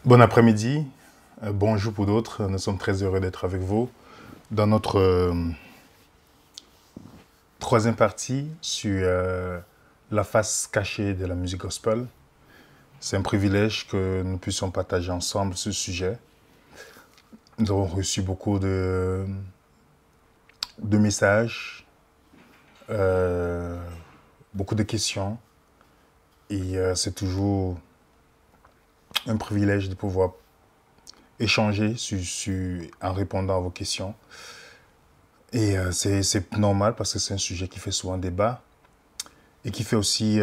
Bon après-midi, bonjour pour d'autres. Nous sommes très heureux d'être avec vous dans notre troisième partie sur la face cachée de la musique gospel. C'est un privilège que nous puissions partager ensemble ce sujet. Nous avons reçu beaucoup de messages, euh, beaucoup de questions et c'est toujours un privilège de pouvoir échanger en répondant à vos questions. Et c'est normal parce que c'est un sujet qui fait souvent débat et qui fait aussi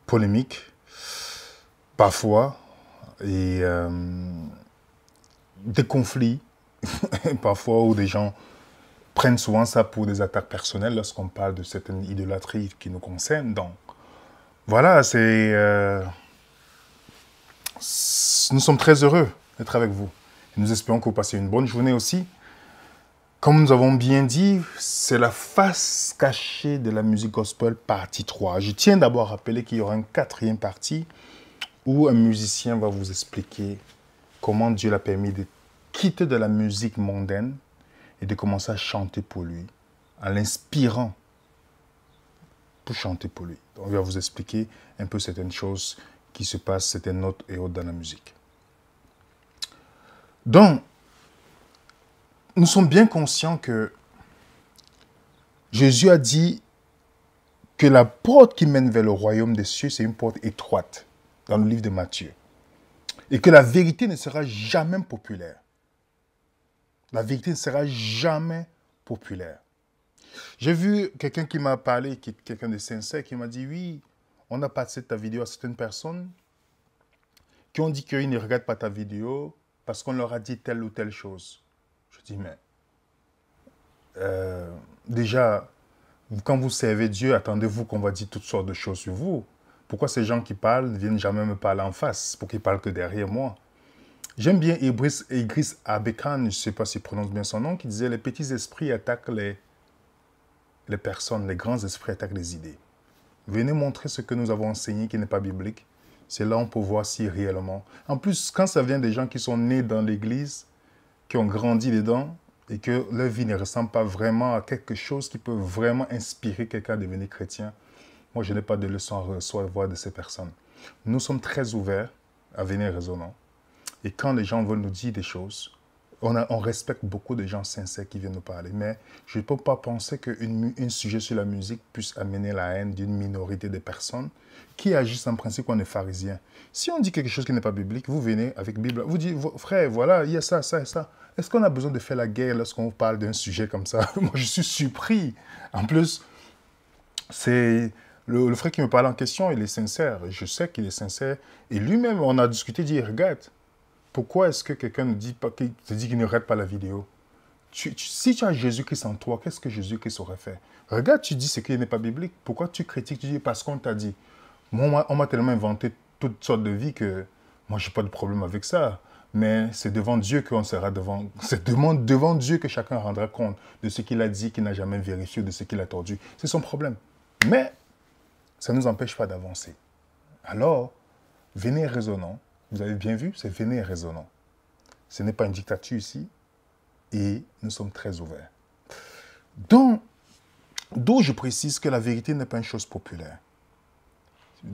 polémique parfois et des conflits parfois où des gens prennent souvent ça pour des attaques personnelles lorsqu'on parle de certaines idolâtries qui nous concernent. Donc voilà, nous sommes très heureux d'être avec vous. Et nous espérons que vous passez une bonne journée aussi. Comme nous avons bien dit, c'est la face cachée de la musique gospel partie 3. Je tiens d'abord à rappeler qu'il y aura une quatrième partie où un musicien va vous expliquer comment Dieu l'a permis de quitter de la musique mondaine et de commencer à chanter pour lui, en l'inspirant pour chanter pour lui. Donc, il va vous expliquer un peu certaines choses qui se passent, certaines notes et autres dans la musique. Donc, nous sommes bien conscients que Jésus a dit que la porte qui mène vers le royaume des cieux, c'est une porte étroite, dans le livre de Matthieu. Et que la vérité ne sera jamais populaire. La vérité ne sera jamais populaire. J'ai vu quelqu'un qui m'a parlé, quelqu'un de sincère, qui m'a dit, oui, on a passé ta vidéo à certaines personnes qui ont dit qu'ils ne regardent pas ta vidéo parce qu'on leur a dit telle ou telle chose. Je dis, mais déjà, quand vous servez Dieu, attendez-vous qu'on va dire toutes sortes de choses sur vous. Pourquoi ces gens qui parlent ne viennent jamais me parler en face pour qu'ils parlent que derrière moi? J'aime bien Idriss Abekan, je ne sais pas s'il prononce bien son nom, qui disait les petits esprits attaquent les personnes, les grands esprits attaquent les idées. Venez montrer ce que nous avons enseigné qui n'est pas biblique. C'est là on peut voir si réellement. En plus, quand ça vient des gens qui sont nés dans l'église, qui ont grandi dedans, et que leur vie ne ressemble pas vraiment à quelque chose qui peut vraiment inspirer quelqu'un à devenir chrétien, moi je n'ai pas de leçon à recevoir de ces personnes. Nous sommes très ouverts à venir raisonnant. Et quand les gens veulent nous dire des choses, on respecte beaucoup de gens sincères qui viennent nous parler. Mais je ne peux pas penser qu'un sujet sur la musique puisse amener la haine d'une minorité de personnes qui agissent en principe comme des pharisiens. Si on dit quelque chose qui n'est pas biblique, vous venez avec Bible, vous dites, frère, voilà, il y a ça, ça et ça. Est-ce qu'on a besoin de faire la guerre lorsqu'on parle d'un sujet comme ça? Moi, je suis surpris. En plus, c'est le frère qui me parle en question, il est sincère. Je sais qu'il est sincère. Et lui-même, on a discuté, dit, regarde, pourquoi est-ce que quelqu'un te dit qu'il ne regarde pas la vidéo? Si tu as Jésus-Christ en toi, qu'est-ce que Jésus-Christ aurait fait? Regarde, tu dis ce qui n'est pas biblique. Pourquoi tu critiques? Tu dis parce qu'on t'a dit. Moi, on m'a tellement inventé toutes sortes de vies que moi, je n'ai pas de problème avec ça. Mais c'est devant Dieu qu'on sera devant. C'est devant Dieu que chacun rendra compte de ce qu'il a dit, qu'il n'a jamais vérifié, de ce qu'il a tordu. C'est son problème. Mais ça ne nous empêche pas d'avancer. Alors, venez raisonnant. Vous avez bien vu, c'est venez raisonnant. Ce n'est pas une dictature ici et nous sommes très ouverts. D'où je précise que la vérité n'est pas une chose populaire.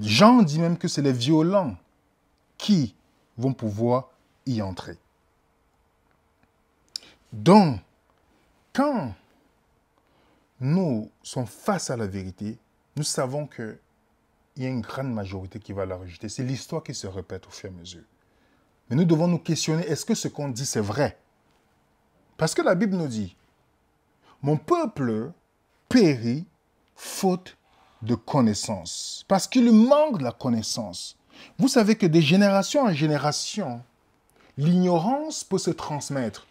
Jean dit même que c'est les violents qui vont pouvoir y entrer. Donc, quand nous sommes face à la vérité, nous savons qu'il y a une grande majorité qui va la rejeter. C'est l'histoire qui se répète au fur et à mesure. Mais nous devons nous questionner, est-ce que ce qu'on dit, c'est vrai? Parce que la Bible nous dit, mon peuple périt faute de connaissance. Parce qu'il manque de la connaissance. Vous savez que de génération en génération, l'ignorance peut se transmettre.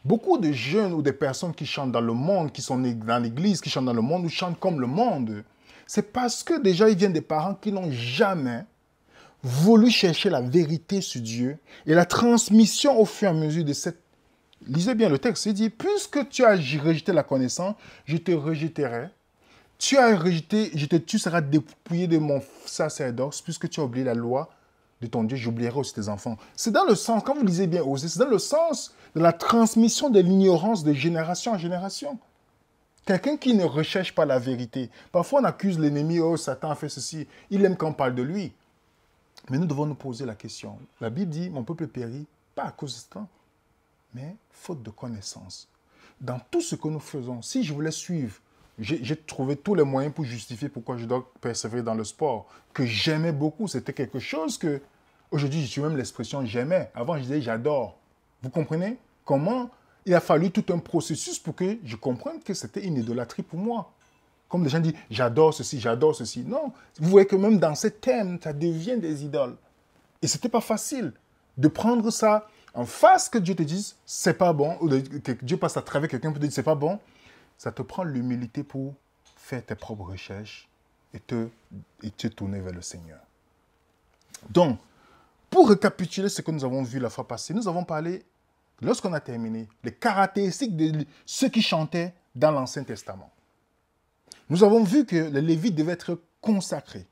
Beaucoup de jeunes ou des personnes qui chantent dans le monde, qui sont nés dans l'église, qui chantent dans le monde ou chantent comme le monde, c'est parce que déjà ils viennent des parents qui n'ont jamais voulu chercher la vérité sur Dieu et la transmission au fur et à mesure de cette... Lisez bien le texte, il dit, puisque tu as rejeté la connaissance, je te rejetterai. Tu as rejeté, tu seras dépouillé de mon sacerdoce, puisque tu as oublié la loi. de ton Dieu, j'oublierai aussi tes enfants. C'est dans le sens, quand vous lisez bien Osée, c'est dans le sens de la transmission de l'ignorance de génération en génération. Quelqu'un qui ne recherche pas la vérité. Parfois, on accuse l'ennemi, oh, Satan a fait ceci. Il aime qu'on parle de lui. Mais nous devons nous poser la question. La Bible dit, mon peuple périt, pas à cause de Satan, mais faute de connaissance. Dans tout ce que nous faisons, si je voulais suivre, j'ai trouvé tous les moyens pour justifier pourquoi je dois persévérer dans le sport, que j'aimais beaucoup. C'était quelque chose que, aujourd'hui, je suis même l'expression j'aimais. Avant, je disais j'adore. Vous comprenez comment il a fallu tout un processus pour que je comprenne que c'était une idolâtrie pour moi. Comme les gens disent j'adore ceci, j'adore ceci. Non, vous voyez que même dans ces thèmes, ça devient des idoles. Et ce n'était pas facile de prendre ça en face, que Dieu te dise c'est pas bon, ou que Dieu passe à travers quelqu'un pour te dire c'est pas bon. Ça te prend l'humilité pour faire tes propres recherches et te tourner vers le Seigneur. Donc, pour récapituler ce que nous avons vu la fois passée, nous avons parlé, lorsqu'on a terminé, les caractéristiques de ceux qui chantaient dans l'Ancien Testament. Nous avons vu que les Lévites devaient être consacrés,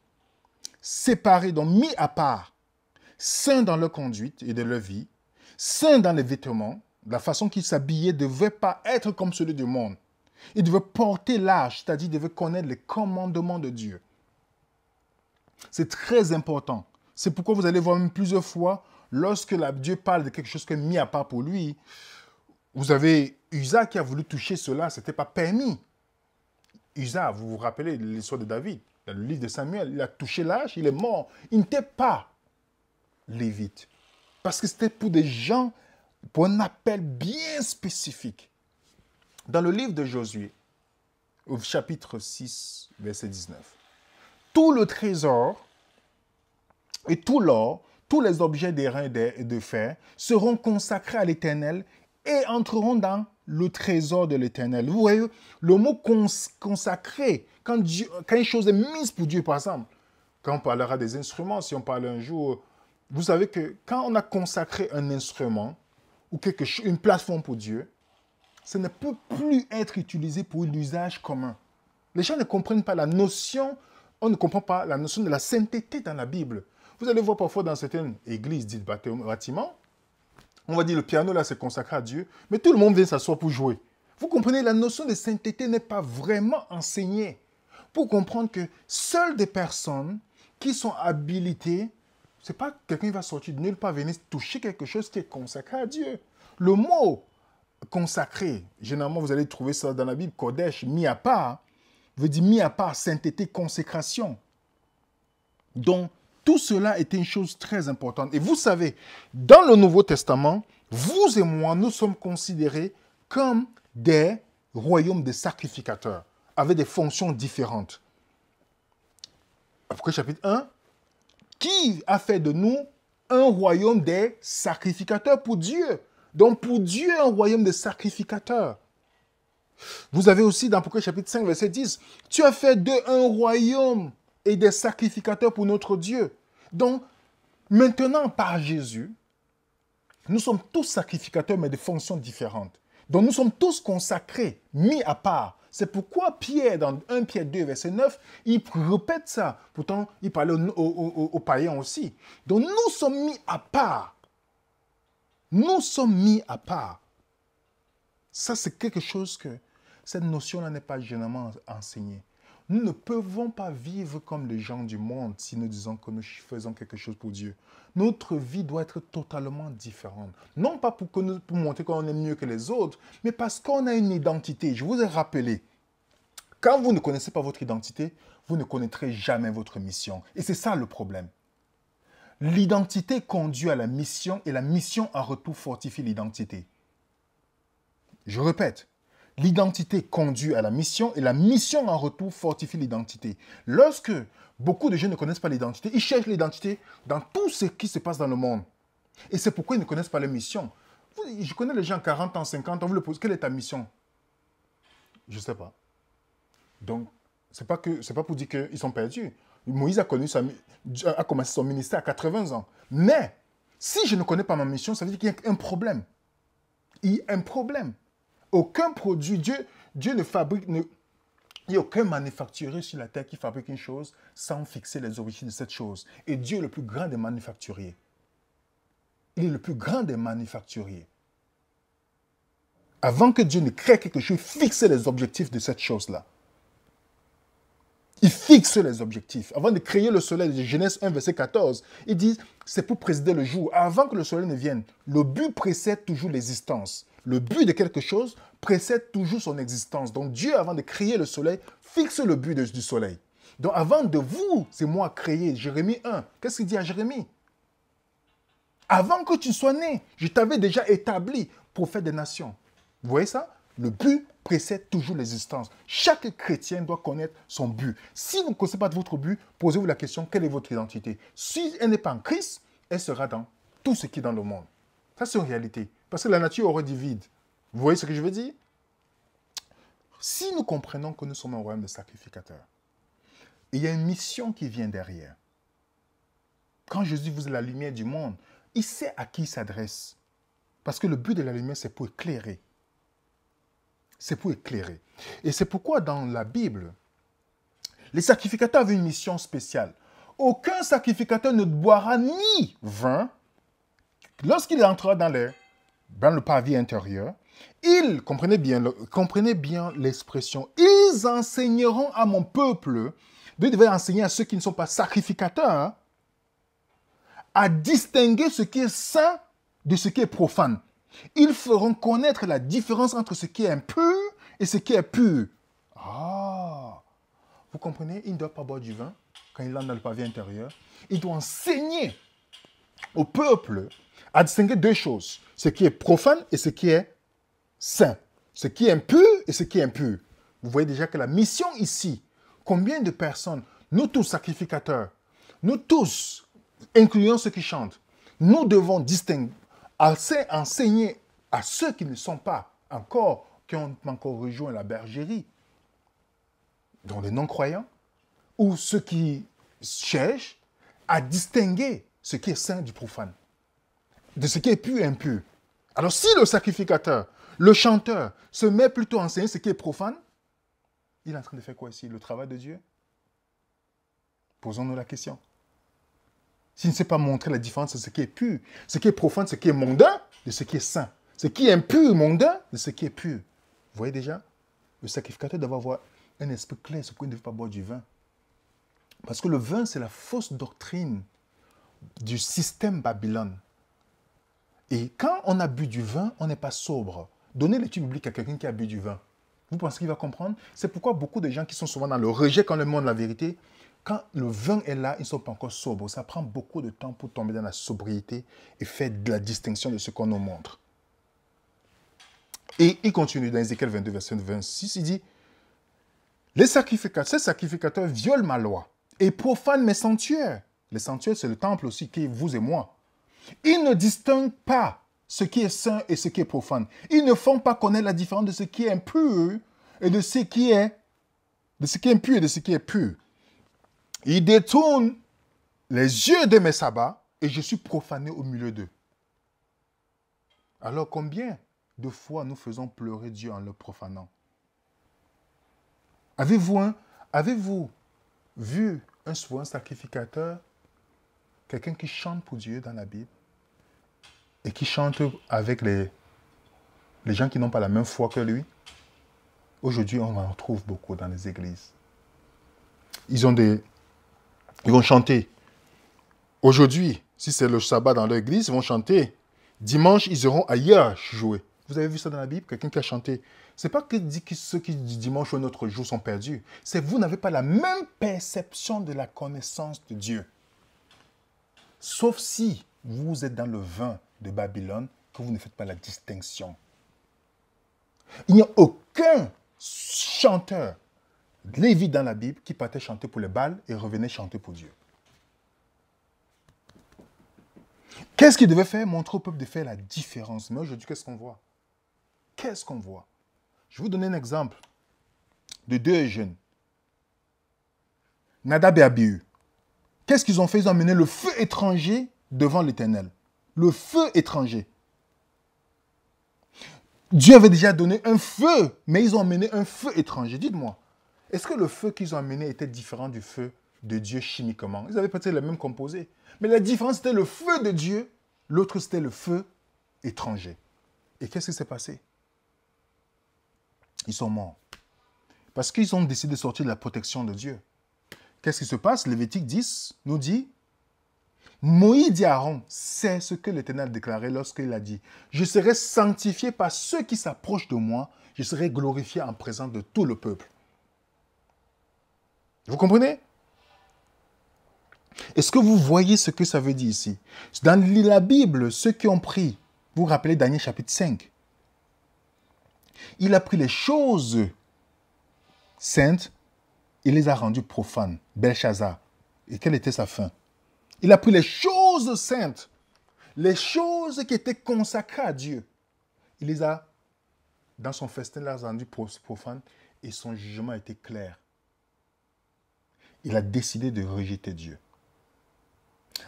séparés, donc mis à part, saints dans leur conduite et de leur vie, saints dans les vêtements, la façon qu'ils s'habillaient ne devait pas être comme celui du monde. Ils devaient porter l'âge, c'est-à-dire ils devaient connaître les commandements de Dieu. C'est très important. C'est pourquoi vous allez voir même plusieurs fois, lorsque Dieu parle de quelque chose qui est mis à part pour lui, vous avez Uza qui a voulu toucher cela, ce n'était pas permis. Uza, vous vous rappelez de l'histoire de David, dans le livre de Samuel, il a touché l'âge, il est mort. Il n'était pas lévite. Parce que c'était pour des gens, pour un appel bien spécifique. Dans le livre de Josué, au chapitre 6, verset 19, tout le trésor et tout l'or, tous les objets d'airain et de fer seront consacrés à l'Éternel et entreront dans le trésor de l'Éternel. Vous voyez, le mot consacré, quand une chose est mise pour Dieu, par exemple, quand on parlera des instruments, si on parle un jour, vous savez que quand on a consacré un instrument ou une plateforme pour Dieu, ça ne peut plus être utilisé pour l'usage commun. Les gens ne comprennent pas la notion, on ne comprend pas la notion de la sainteté dans la Bible. Vous allez voir parfois dans certaines églises dites bâtiments, on va dire le piano là c'est consacré à Dieu, mais tout le monde vient s'asseoir pour jouer. Vous comprenez, la notion de sainteté n'est pas vraiment enseignée. Pour comprendre que seules des personnes qui sont habilitées, c'est pas quelqu'un qui va sortir de nulle part venir toucher quelque chose qui est consacré à Dieu. Le mot consacré, généralement vous allez trouver ça dans la Bible, Kodesh, mis à part, veut dire mis à part, sainteté, consécration. Donc, tout cela était une chose très importante. Et vous savez, dans le Nouveau Testament, vous et moi, nous sommes considérés comme des royaumes de sacrificateurs, avec des fonctions différentes. Apocalypse chapitre 1, qui a fait de nous un royaume des sacrificateurs pour Dieu? Donc pour Dieu, un royaume de sacrificateurs. Vous avez aussi dans Apocalypse chapitre 5, verset 10, tu as fait d'eux un royaume et des sacrificateurs pour notre Dieu. Donc, maintenant, par Jésus, nous sommes tous sacrificateurs, mais de fonctions différentes. Donc, nous sommes tous consacrés, mis à part. C'est pourquoi Pierre, dans 1 Pierre 2, verset 9, il répète ça. Pourtant, il parlait aux païens aussi. Donc, nous sommes mis à part. Nous sommes mis à part. Ça, c'est quelque chose que cette notion-là n'est pas généralement enseignée. Nous ne pouvons pas vivre comme les gens du monde si nous disons que nous faisons quelque chose pour Dieu. Notre vie doit être totalement différente. Non pas pour montrer qu'on est mieux que les autres, mais parce qu'on a une identité. Je vous ai rappelé, quand vous ne connaissez pas votre identité, vous ne connaîtrez jamais votre mission. Et c'est ça le problème. L'identité conduit à la mission et la mission en retour fortifie l'identité. Je répète. L'identité conduit à la mission et la mission en retour fortifie l'identité. Lorsque beaucoup de gens ne connaissent pas l'identité, ils cherchent l'identité dans tout ce qui se passe dans le monde. Et c'est pourquoi ils ne connaissent pas leur mission. Je connais les gens 40 ans, 50 ans, vous leur posez, quelle est ta mission? Je ne sais pas. Donc, ce n'est pas pour dire qu'ils sont perdus. Moïse a commencé son ministère à 80 ans. Mais, si je ne connais pas ma mission, ça veut dire qu'il y a un problème. Il y a un problème. Aucun produit, Dieu ne fabrique, Il n'y a aucun manufacturier sur la terre qui fabrique une chose sans fixer les origines de cette chose. Et Dieu est le plus grand des manufacturiers. Il est le plus grand des manufacturiers. Avant que Dieu ne crée quelque chose, il fixe les objectifs de cette chose-là. Il fixe les objectifs. Avant de créer le soleil, de Genèse 1, verset 14, il dit, c'est pour présider le jour. Avant que le soleil ne vienne, le but précède toujours l'existence. Le but de quelque chose précède toujours son existence. Donc Dieu, avant de créer le soleil, fixe le but du soleil. Donc avant de vous, c'est moi créé. Jérémie 1, qu'est-ce qu'il dit à Jérémie? Avant que tu sois né, je t'avais déjà établi prophète des nations. Vous voyez ça? Le but précède toujours l'existence. Chaque chrétien doit connaître son but. Si vous ne connaissez pas votre but, posez-vous la question, quelle est votre identité? Si elle n'est pas en Christ, elle sera dans tout ce qui est dans le monde. Ça, c'est une réalité. Parce que la nature aurait dit vide. Vous voyez ce que je veux dire? Si nous comprenons que nous sommes un royaume de sacrificateurs, il y a une mission qui vient derrière. Quand Jésus vous est la lumière du monde, il sait à qui il s'adresse. Parce que le but de la lumière, c'est pour éclairer. C'est pour éclairer. Et c'est pourquoi dans la Bible, les sacrificateurs avaient une mission spéciale. Aucun sacrificateur ne boira ni vin. Lorsqu'il entrera dans le parvis intérieur, ils, comprenez bien l'expression, ils enseigneront à mon peuple, ils devaient enseigner à ceux qui ne sont pas sacrificateurs, hein, à distinguer ce qui est saint de ce qui est profane. Ils feront connaître la différence entre ce qui est impur et ce qui est pur. Ah, vous comprenez? Il ne doit pas boire du vin quand il entre dans le pavillon intérieur. Il doit enseigner au peuple à distinguer deux choses. Ce qui est profane et ce qui est saint. Ce qui est impur et ce qui est impur. Vous voyez déjà que la mission ici, combien de personnes, nous tous sacrificateurs, nous tous, incluant ceux qui chantent, nous devons distinguer, enseigner à ceux qui ne sont pas encore, qui ont encore rejoint la bergerie, dont les non-croyants, ou ceux qui cherchent à distinguer ce qui est saint du profane, de ce qui est pur et impur. Alors si le sacrificateur, le chanteur, se met plutôt à enseigner ce qui est profane, il est en train de faire quoi ici? Le travail de Dieu? Posons-nous la question. S'il ne sait pas montrer la différence de ce qui est pur, ce qui est profane, ce qui est mondain, de ce qui est saint. Ce qui est impur, mondain, de ce qui est pur. Vous voyez déjà? Le sacrificateur doit avoir un esprit clair, ce qu'il ne devait pas boire du vin. Parce que le vin, c'est la fausse doctrine du système Babylone. Et quand on a bu du vin, on n'est pas sobre. Donnez l'étude biblique à quelqu'un qui a bu du vin. Vous pensez qu'il va comprendre? C'est pourquoi beaucoup de gens qui sont souvent dans le rejet quand le monde la vérité, quand le vin est là, ils ne sont pas encore sobres. Ça prend beaucoup de temps pour tomber dans la sobriété et faire de la distinction de ce qu'on nous montre. Et il continue dans Ézéchiel 22, verset 26, il dit, ces sacrificateurs violent ma loi et profanent mes sanctuaires. Les sanctuaires, c'est le temple aussi qui est vous et moi. Ils ne distinguent pas ce qui est saint et ce qui est profane. Ils ne font pas connaître la différence de ce qui est impur et de ce qui est impur et de ce qui est pur. Ils détournent les yeux de mes sabbats et je suis profané au milieu d'eux. Alors combien de fois nous faisons pleurer Dieu en le profanant? Avez-vous vu un sacrificateur, quelqu'un qui chante pour Dieu dans la Bible et qui chante avec les gens qui n'ont pas la même foi que lui? Aujourd'hui, on en trouve beaucoup dans les églises. Ils vont chanter. Aujourd'hui, si c'est le sabbat dans l'église, ils vont chanter. Dimanche, ils iront ailleurs jouer. Vous avez vu ça dans la Bible? Quelqu'un qui a chanté. Ce n'est pas que ceux qui disent dimanche ou un autre jour sont perdus. C'est que vous n'avez pas la même perception de la connaissance de Dieu. Sauf si vous êtes dans le vin de Babylone, que vous ne faites pas la distinction. Il n'y a aucun chanteur lévite dans la Bible qui partait chanter pour les Baals et revenait chanter pour Dieu. Qu'est-ce qu'il devait faire? Montrer au peuple de faire la différence. Mais aujourd'hui, qu'est-ce qu'on voit? Qu'est-ce qu'on voit? Je vais vous donner un exemple de deux jeunes. Nadab et Abihu. Qu'est-ce qu'ils ont fait? Ils ont amené le feu étranger devant l'Éternel. Le feu étranger. Dieu avait déjà donné un feu, mais ils ont amené un feu étranger. Dites-moi, Est-ce que le feu qu'ils ont amené était différent du feu de Dieu chimiquement? Ils avaient peut-être les mêmes composés. Mais la différence, c'était le feu de Dieu. L'autre, c'était le feu étranger. Et qu'est-ce qui s'est passé? Ils sont morts. Parce qu'ils ont décidé de sortir de la protection de Dieu. Qu'est-ce qui se passe? Lévitique 10 nous dit, Moïse dit à Aaron, c'est ce que l'Éternel a déclaré lorsqu'il a dit, je serai sanctifié par ceux qui s'approchent de moi, je serai glorifié en présence de tout le peuple. Vous comprenez? Est-ce que vous voyez ce que ça veut dire ici? Dans la Bible, ceux qui ont pris, vous vous rappelez Daniel chapitre 5, il a pris les choses saintes, il les a rendues profanes. Belshazzar. Et quelle était sa fin? Il a pris les choses saintes, les choses qui étaient consacrées à Dieu. Il les a, dans son festin, les a rendues profanes et son jugement a été clair. Il a décidé de rejeter Dieu.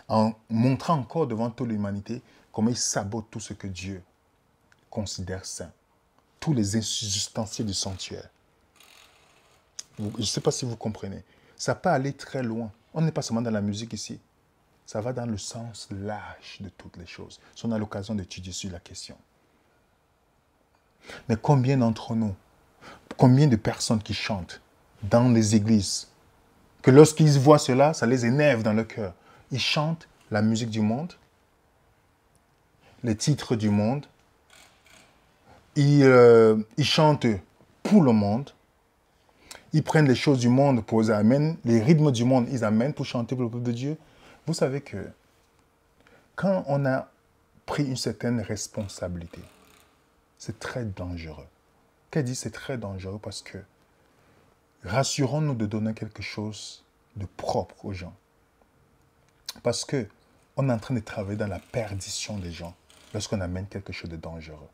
En montrant encore devant toute l'humanité comment il sabote tout ce que Dieu considère saint. Tous les ustensiles du sanctuaire. Je ne sais pas si vous comprenez. Ça peut aller très loin. On n'est pas seulement dans la musique ici. Ça va dans le sens large de toutes les choses. Si on a l'occasion d'étudier sur la question. Mais combien d'entre nous, combien de personnes qui chantent dans les églises, que lorsqu'ils voient cela, ça les énerve dans le cœur. Ils chantent la musique du monde, les titres du monde, ils chantent pour le monde, ils prennent les choses du monde pour les amener, les rythmes du monde, ils amènent pour chanter pour le peuple de Dieu. Vous savez que quand on a pris une certaine responsabilité, c'est très dangereux. Qu'elle dit c'est très dangereux parce que rassurons-nous de donner quelque chose de propre aux gens. Parce qu'on est en train de travailler dans la perdition des gens lorsqu'on amène quelque chose de dangereux.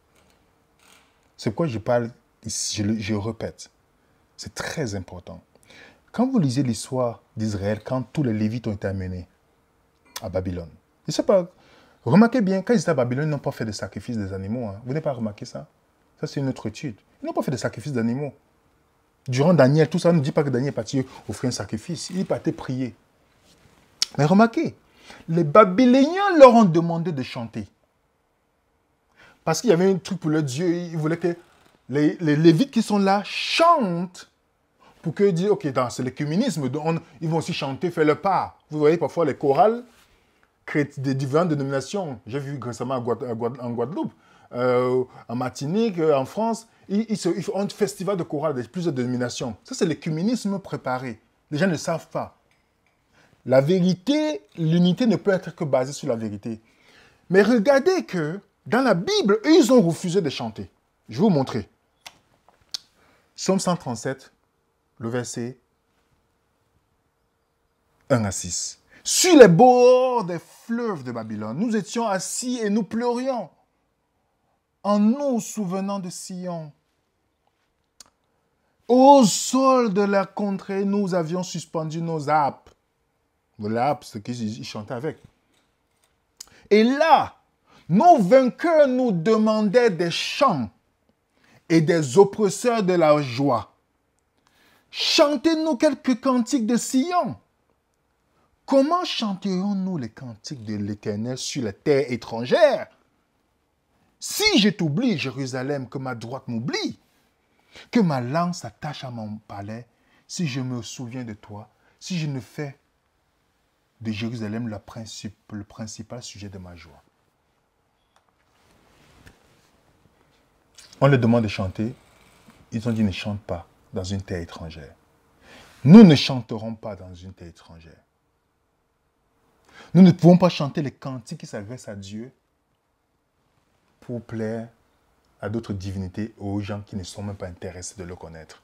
C'est pourquoi je parle, je répète, c'est très important. Quand vous lisez l'histoire d'Israël, quand tous les Lévites ont été amenés à Babylone, je ne sais pas, remarquez bien, quand ils étaient à Babylone, ils n'ont pas fait de sacrifice des animaux. Hein. Vous n'avez pas remarqué ça? Ça, c'est une autre étude. Ils n'ont pas fait de sacrifice d'animaux. Durant Daniel, tout ça ne dit pas que Daniel est parti offrir un sacrifice. Il est parti prier. Mais remarquez, les Babyloniens leur ont demandé de chanter. Parce qu'il y avait un truc pour le Dieu, ils voulaient que les Lévites qui sont là chantent pour qu'ils disent, ok, c'est l'écuménisme, ils vont aussi chanter, faire le pas. Vous voyez parfois les chorales des différentes dénominations. J'ai vu récemment en Guadeloupe, en Martinique, en France, ils font un festival de chorale de plusieurs dénominations. Ça, c'est l'écuménisme préparé. Les gens ne savent pas. La vérité, l'unité ne peut être que basée sur la vérité. Mais regardez que dans la Bible, eux, ils ont refusé de chanter. Je vais vous montrer. Psaume 137, le verset 1 à 6. Sur les bords des fleuves de Babylone, nous étions assis et nous pleurions en nous souvenant de Sion. Au sol de la contrée, nous avions suspendu nos harpes. Les harpes, c'est ce qu'ils chantaient avec. Et là, nos vainqueurs nous demandaient des chants et des oppresseurs de la joie. Chantez-nous quelques cantiques de Sion. Comment chanterons-nous les cantiques de l'Éternel sur la terre étrangère? Si je t'oublie, Jérusalem, que ma droite m'oublie, que ma langue s'attache à mon palais, si je me souviens de toi, si je ne fais de Jérusalem le principal sujet de ma joie. On leur demande de chanter, ils ont dit ne chante pas dans une terre étrangère. Nous ne chanterons pas dans une terre étrangère. Nous ne pouvons pas chanter les cantiques qui s'adressent à Dieu pour plaire à d'autres divinités ou aux gens qui ne sont même pas intéressés de le connaître.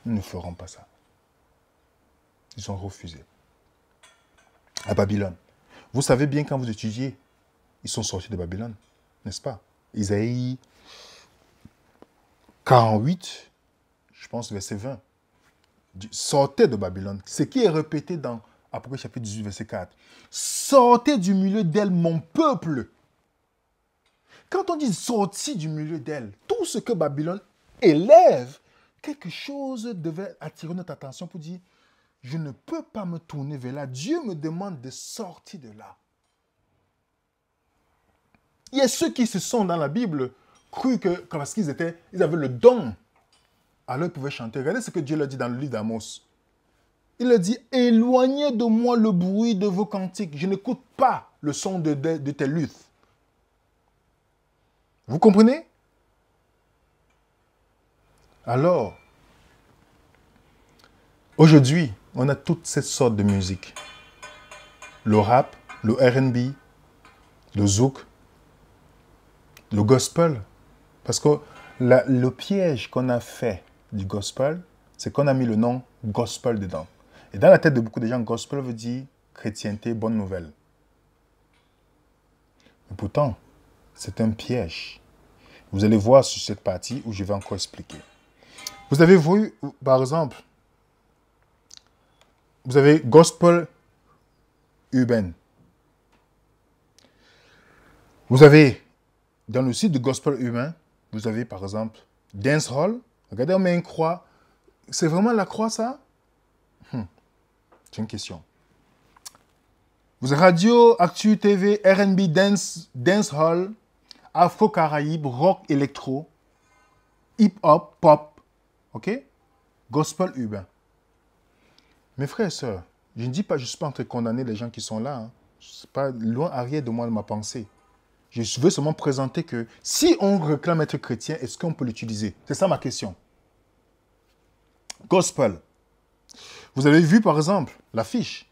Nous ne ferons pas ça. Ils ont refusé. À Babylone. Vous savez bien quand vous étudiez, ils sont sortis de Babylone, n'est-ce pas? Isaïe 48, je pense verset 20, sortez de Babylone. Ce qui est répété dans Apocalypse chapitre 18, verset 4. Sortez du milieu d'elle, mon peuple. Quand on dit sortir du milieu d'elle, tout ce que Babylone élève, quelque chose devait attirer notre attention pour dire, je ne peux pas me tourner vers là. Dieu me demande de sortir de là. Il y a ceux qui se sont dans la Bible cru que parce qu'ils avaient le don, alors ils pouvaient chanter. Regardez ce que Dieu leur dit dans le livre d'Amos. Il leur dit, éloignez de moi le bruit de vos cantiques. Je n'écoute pas le son de tes luttes. Vous comprenez? Alors, aujourd'hui, on a toutes ces sortes de musique. Le rap, le R&B, le zouk, le gospel. Parce que le piège qu'on a fait du gospel, c'est qu'on a mis le nom gospel dedans. Et dans la tête de beaucoup de gens, gospel veut dire chrétienté, bonne nouvelle. Mais pourtant, c'est un piège. Vous allez voir sur cette partie où je vais encore expliquer. Vous avez vu, par exemple, vous avez gospel urbain. Vous avez, dans le site de gospel urbain, vous avez par exemple dancehall. Regardez, on met une croix. C'est vraiment la croix, ça? C'est une question. Vous avez radio, actu, TV, R&B, dancehall, afro-caraïbe, rock, électro, hip-hop, pop. OK? Gospel urbain. Mes frères et sœurs, je ne dis pas, je ne suis pas en train de condamner les gens qui sont là. Hein. C'est pas loin arrière de moi de ma pensée. Je veux seulement présenter que si on réclame être chrétien, est-ce qu'on peut l'utiliser? C'est ça ma question. Gospel. Vous avez vu par exemple l'affiche.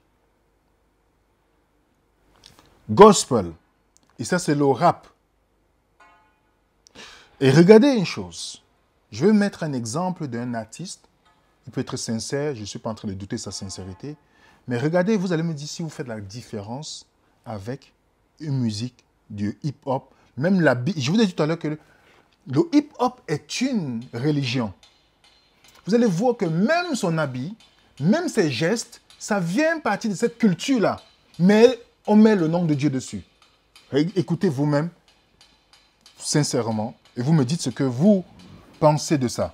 Gospel. Et ça c'est le rap. Et regardez une chose. Je vais mettre un exemple d'un artiste. Il peut être sincère, je ne suis pas en train de douter de sa sincérité. Mais regardez, vous allez me dire si vous faites la différence avec une musique du hip-hop. Même je vous ai dit tout à l'heure que le hip-hop est une religion. Vous allez voir que même son habit, même ses gestes, ça vient partir de cette culture-là. Mais on met le nom de Dieu dessus. Écoutez vous-même, sincèrement, et vous me dites ce que vous pensez de ça.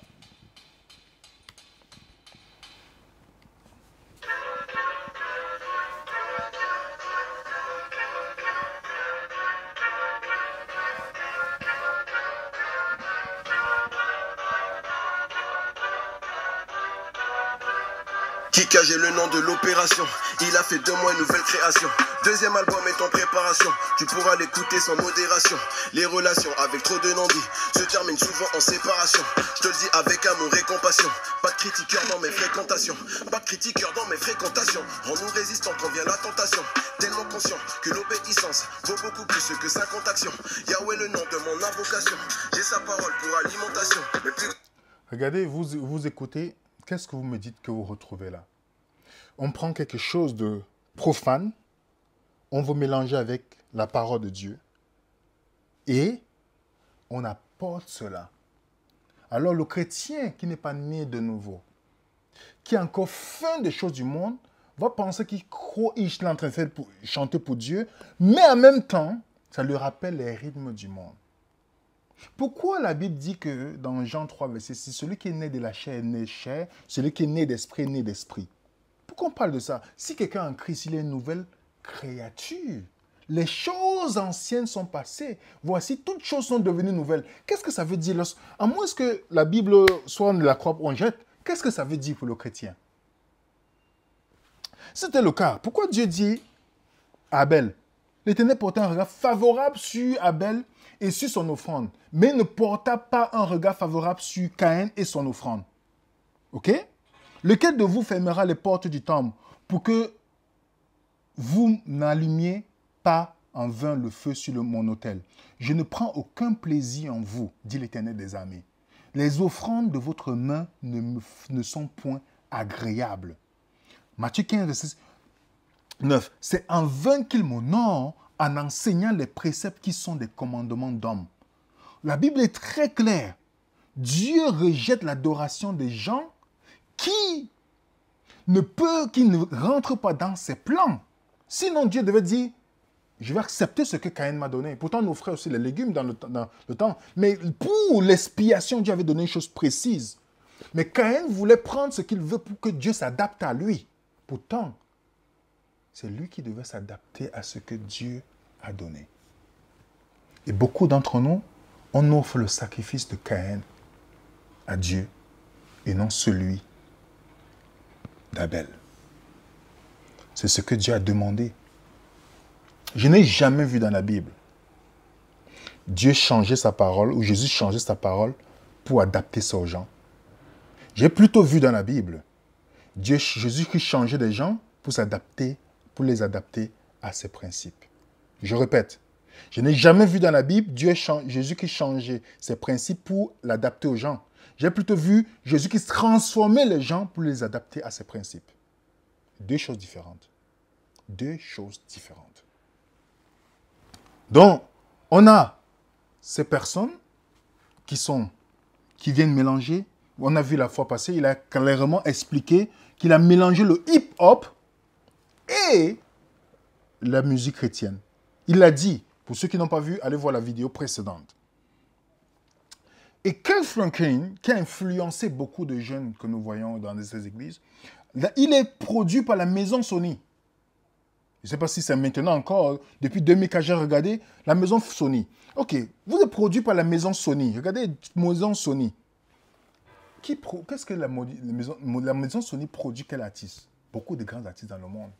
Kika, j'ai le nom de l'opération. Il a fait 2 mois une nouvelle création. 2e album est en préparation. Tu pourras l'écouter sans modération. Les relations avec trop de non-dits se terminent souvent en séparation. Je te le dis avec amour et compassion. Pas de critiqueur dans mes fréquentations. Pas de critiqueur dans mes fréquentations. Rends-nous résistants quand vient la tentation. Tellement conscient que l'obéissance vaut beaucoup plus que 50 actions. Yahweh le nom de mon invocation. J'ai sa parole pour alimentation. Mais plus... Regardez, vous écoutez. Qu'est-ce que vous me dites que vous retrouvez là? On prend quelque chose de profane, on veut mélanger avec la parole de Dieu et on apporte cela. Alors le chrétien qui n'est pas né de nouveau, qui est encore faim des choses du monde, va penser qu'il est en train de chanter pour Dieu, mais en même temps, ça lui rappelle les rythmes du monde. Pourquoi la Bible dit que dans Jean 3, verset 6, celui qui est né de la chair est né de chair, celui qui est né d'esprit est né d'esprit? Pourquoi on parle de ça? Si quelqu'un en Christ, il est une nouvelle créature. Les choses anciennes sont passées. Voici, toutes choses sont devenues nouvelles. Qu'est-ce que ça veut dire? À moins que la Bible soit de la croix on jette, qu'est-ce que ça veut dire pour le chrétien? Si c'était le cas, pourquoi Dieu dit à Abel? L'Éternel portait un regard favorable sur Abel et sur son offrande, mais ne porta pas un regard favorable sur Caïn et son offrande. Ok? Lequel de vous fermera les portes du temple pour que vous n'allumiez pas en vain le feu sur mon autel? Je ne prends aucun plaisir en vous, dit l'Éternel des armées. Les offrandes de votre main ne sont point agréables. Matthieu 15, verset 9. C'est en vain qu'ils m'honorent en enseignant les préceptes qui sont des commandements d'hommes. La Bible est très claire. Dieu rejette l'adoration des gens qui ne rentrent pas dans ses plans. Sinon, Dieu devait dire, je vais accepter ce que Caïn m'a donné. Pourtant, nous offrait aussi les légumes dans le temps. Mais pour l'expiation, Dieu avait donné une chose précise. Mais Caïn voulait prendre ce qu'il veut pour que Dieu s'adapte à lui. Pourtant, c'est lui qui devait s'adapter à ce que Dieu a donné. Et beaucoup d'entre nous, on offre le sacrifice de Caïn à Dieu et non celui d'Abel. C'est ce que Dieu a demandé. Je n'ai jamais vu dans la Bible Dieu changer sa parole ou Jésus changer sa parole pour adapter ça aux gens. J'ai plutôt vu dans la Bible Jésus qui changeait des gens pour les adapter à ses principes. Je répète, je n'ai jamais vu dans la Bible Jésus qui changeait ses principes pour l'adapter aux gens. J'ai plutôt vu Jésus qui transformait les gens pour les adapter à ses principes. Deux choses différentes. Deux choses différentes. Donc, on a ces personnes qui viennent mélanger. On a vu la fois passée, il a clairement expliqué qu'il a mélangé le hip-hop et la musique chrétienne. Il l'a dit. Pour ceux qui n'ont pas vu, allez voir la vidéo précédente. Et Kirk Franklin, qui a influencé beaucoup de jeunes que nous voyons dans ces églises, il est produit par la maison Sony. Je ne sais pas si c'est maintenant encore. Depuis 2004, j'ai regardé la maison Sony. Ok, vous êtes produit par la maison Sony. Regardez, maison Sony. Qu'est-ce que la maison Sony produit quel artiste? Beaucoup de grands artistes dans le monde.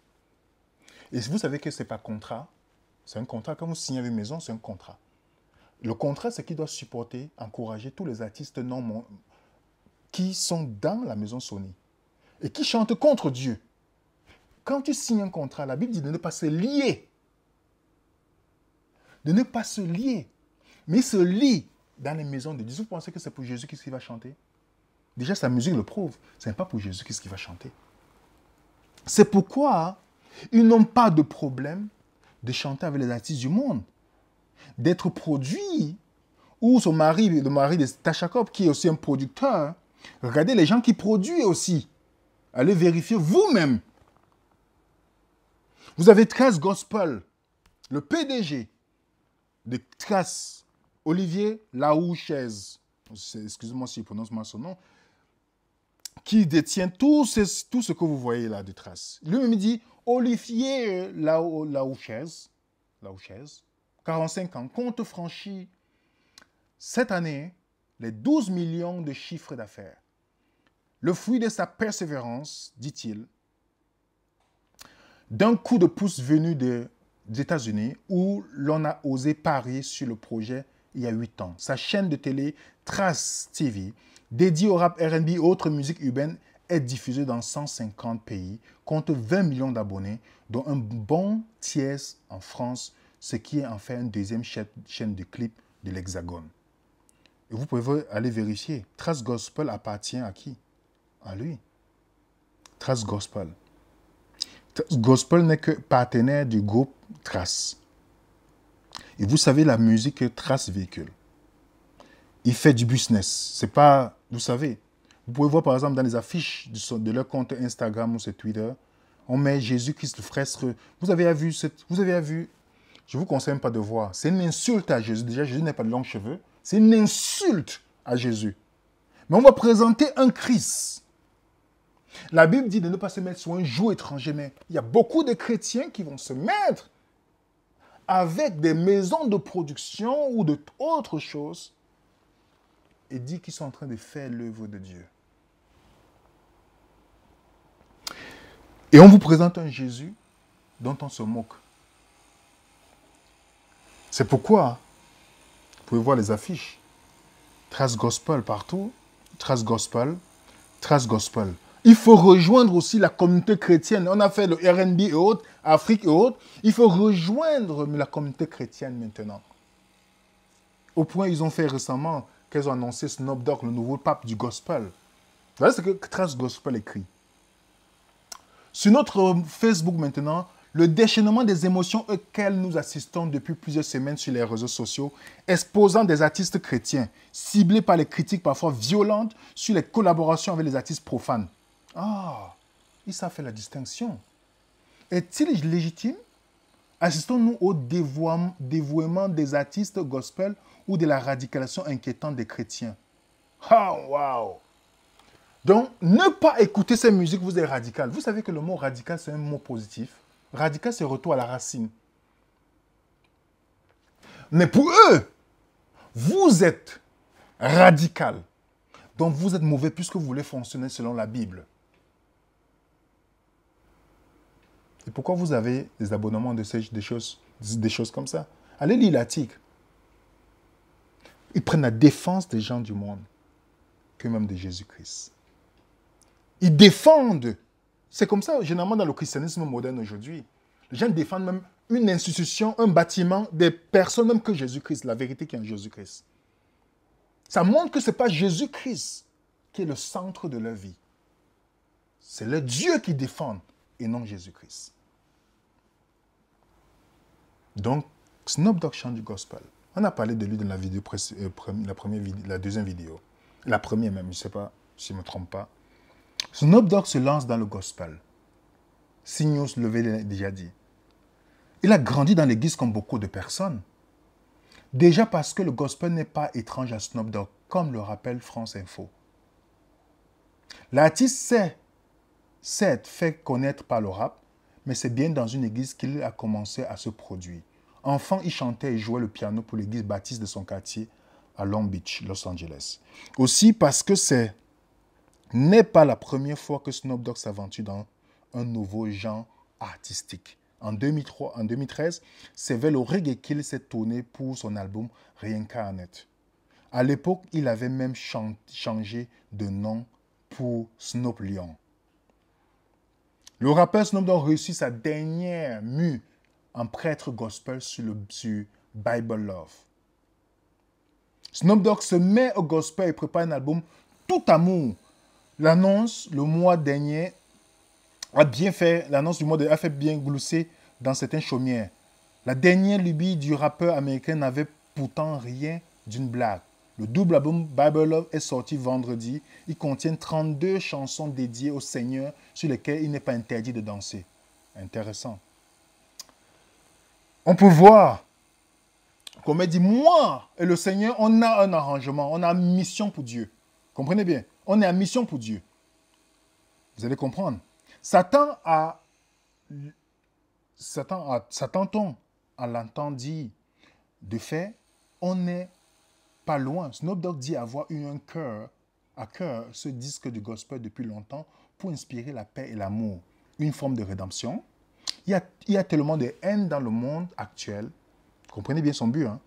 Et vous savez que ce n'est pas contrat. C'est un contrat. Quand vous signez une maison, c'est un contrat. Le contrat, c'est qu'il doit supporter, encourager tous les artistes qui sont dans la maison Sony et qui chantent contre Dieu. Quand tu signes un contrat, la Bible dit de ne pas se lier. De ne pas se lier. Mais il se lie dans les maisons de Dieu. Vous pensez que c'est pour Jésus qui va chanter? Déjà, sa musique le prouve. Ce n'est pas pour Jésus qui va chanter. C'est pourquoi ils n'ont pas de problème de chanter avec les artistes du monde. D'être produit. Ou son mari, le mari de Tasha Cobb, qui est aussi un producteur. Regardez les gens qui produisent aussi. Allez vérifier vous-même. Vous avez Trace Gospel, le PDG de Trace, Olivier Laouchez, excusez-moi si je prononce mal son nom, qui détient tout ce que vous voyez là de Trace. Lui-même dit, Olivier Laouchez, 45 ans, compte franchir cette année les 12 millions de chiffres d'affaires. Le fruit de sa persévérance, dit-il, d'un coup de pouce venu des États-Unis où l'on a osé parier sur le projet il y a 8 ans. Sa chaîne de télé Trace TV, dédiée au rap R&B et autres musiques urbaines, est diffusée dans 150 pays, compte 20 millions d'abonnés, dont un bon tiers en France, ce qui est en fait une deuxième chaîne de clips de l'Hexagone. Et vous pouvez aller vérifier. Trace Gospel appartient à qui? À lui. Trace Gospel. Gospel n'est que partenaire du groupe Trace. Et vous savez la musique que Trace véhicule. Il fait du business. C'est pas, vous savez, vous pouvez voir par exemple dans les affiches de leur compte Instagram ou sur Twitter, on met Jésus-Christ le fresque. Vous avez vu, je ne vous conseille même pas de voir. C'est une insulte à Jésus. Déjà, Jésus n'a pas de longs cheveux. C'est une insulte à Jésus. Mais on va présenter un Christ. La Bible dit de ne pas se mettre sur un joug étranger, mais il y a beaucoup de chrétiens qui vont se mettre avec des maisons de production ou d'autres choses et dit qu'ils sont en train de faire l'œuvre de Dieu. Et on vous présente un Jésus dont on se moque. C'est pourquoi, vous pouvez voir les affiches, Trace Gospel partout, Trace Gospel, Trace Gospel. Il faut rejoindre aussi la communauté chrétienne. On a fait le R&B et autres, Afrique et autres. Il faut rejoindre la communauté chrétienne maintenant. Au point, ils ont fait récemment qu'ils ont annoncé Snoop Dogg, le nouveau pape du gospel. Voilà ce que Trace Gospel écrit. Sur notre Facebook maintenant, le déchaînement des émotions auxquelles nous assistons depuis plusieurs semaines sur les réseaux sociaux, exposant des artistes chrétiens, ciblés par les critiques parfois violentes sur les collaborations avec les artistes profanes. Ah, ils savent faire la distinction. Est-il légitime? Assistons-nous au dévouement des artistes gospel ou de la radicalisation inquiétante des chrétiens? Ah, waouh! Donc, ne pas écouter ces musiques, vous êtes radical. Vous savez que le mot radical, c'est un mot positif. Radical, c'est retour à la racine. Mais pour eux, vous êtes radical. Donc, vous êtes mauvais puisque vous voulez fonctionner selon la Bible. Et pourquoi vous avez des abonnements des choses comme ça? Allez lire l'article. Ils prennent la défense des gens du monde que même de Jésus-Christ. Ils défendent. C'est comme ça, généralement, dans le christianisme moderne aujourd'hui. Les gens défendent même une institution, un bâtiment, des personnes même que Jésus-Christ, la vérité qui est en Jésus-Christ. Ça montre que ce n'est pas Jésus-Christ qui est le centre de leur vie. C'est le Dieu qui défend et non Jésus-Christ. Donc, Snoop Dogg chante du gospel. On a parlé de lui dans la vidéo, la deuxième vidéo. La première même, je ne sais pas si je ne me trompe pas. Snoop Dogg se lance dans le gospel. Signos Levé l'a déjà dit. Il a grandi dans l'église comme beaucoup de personnes. Déjà parce que le gospel n'est pas étrange à Snoop Dogg, comme le rappelle France Info. L'artiste s'est fait connaître par le rap, mais c'est bien dans une église qu'il a commencé à se produire. Enfant, il chantait et jouait le piano pour l'église baptiste de son quartier à Long Beach, Los Angeles. Aussi parce que ce n'est pas la première fois que Snoop Dogg s'aventure dans un nouveau genre artistique. En 2013, c'est vers le reggae qu'il s'est tourné pour son album Reincarnate. À l'époque, il avait même changé de nom pour Snoop Lion. Le rappeur Snoop Dogg réussit sa dernière mue en prêtre gospel sur Bible Love. Snoop Dogg se met au gospel et prépare un album Tout Amour. L'annonce le mois dernier a fait bien glousser dans certaines chaumières. La dernière lubie du rappeur américain n'avait pourtant rien d'une blague. Le double album Bible Love est sorti vendredi. Il contient 32 chansons dédiées au Seigneur sur lesquelles il n'est pas interdit de danser. Intéressant. On peut voir, comme il dit, moi et le Seigneur, on a un arrangement, on a une mission pour Dieu. Comprenez bien, on est en mission pour Dieu. Vous allez comprendre. Satan-on à l'entend dire, de fait, on n'est pas loin. Snoop Dogg dit avoir eu à cœur ce disque du gospel depuis longtemps pour inspirer la paix et l'amour, une forme de rédemption. Il y a tellement de haine dans le monde actuel. Comprenez bien son but. Hein?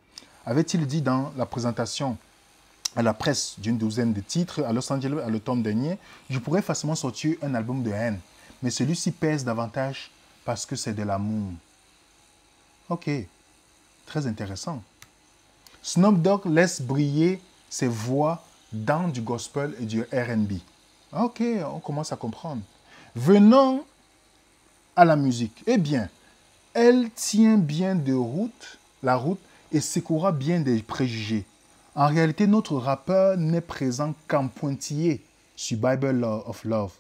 Avait-il dit dans la présentation à la presse d'une douzaine de titres à Los Angeles à l'automne dernier, je pourrais facilement sortir un album de haine. Mais celui-ci pèse davantage parce que c'est de l'amour. Ok, très intéressant. Snoop Dogg laisse briller ses voix dans du gospel et du R&B. Ok, on commence à comprendre. Venons à la musique. Eh bien, elle tient bien la route et secourra bien des préjugés. En réalité, notre rappeur n'est présent qu'en pointillé sur Bible of Love.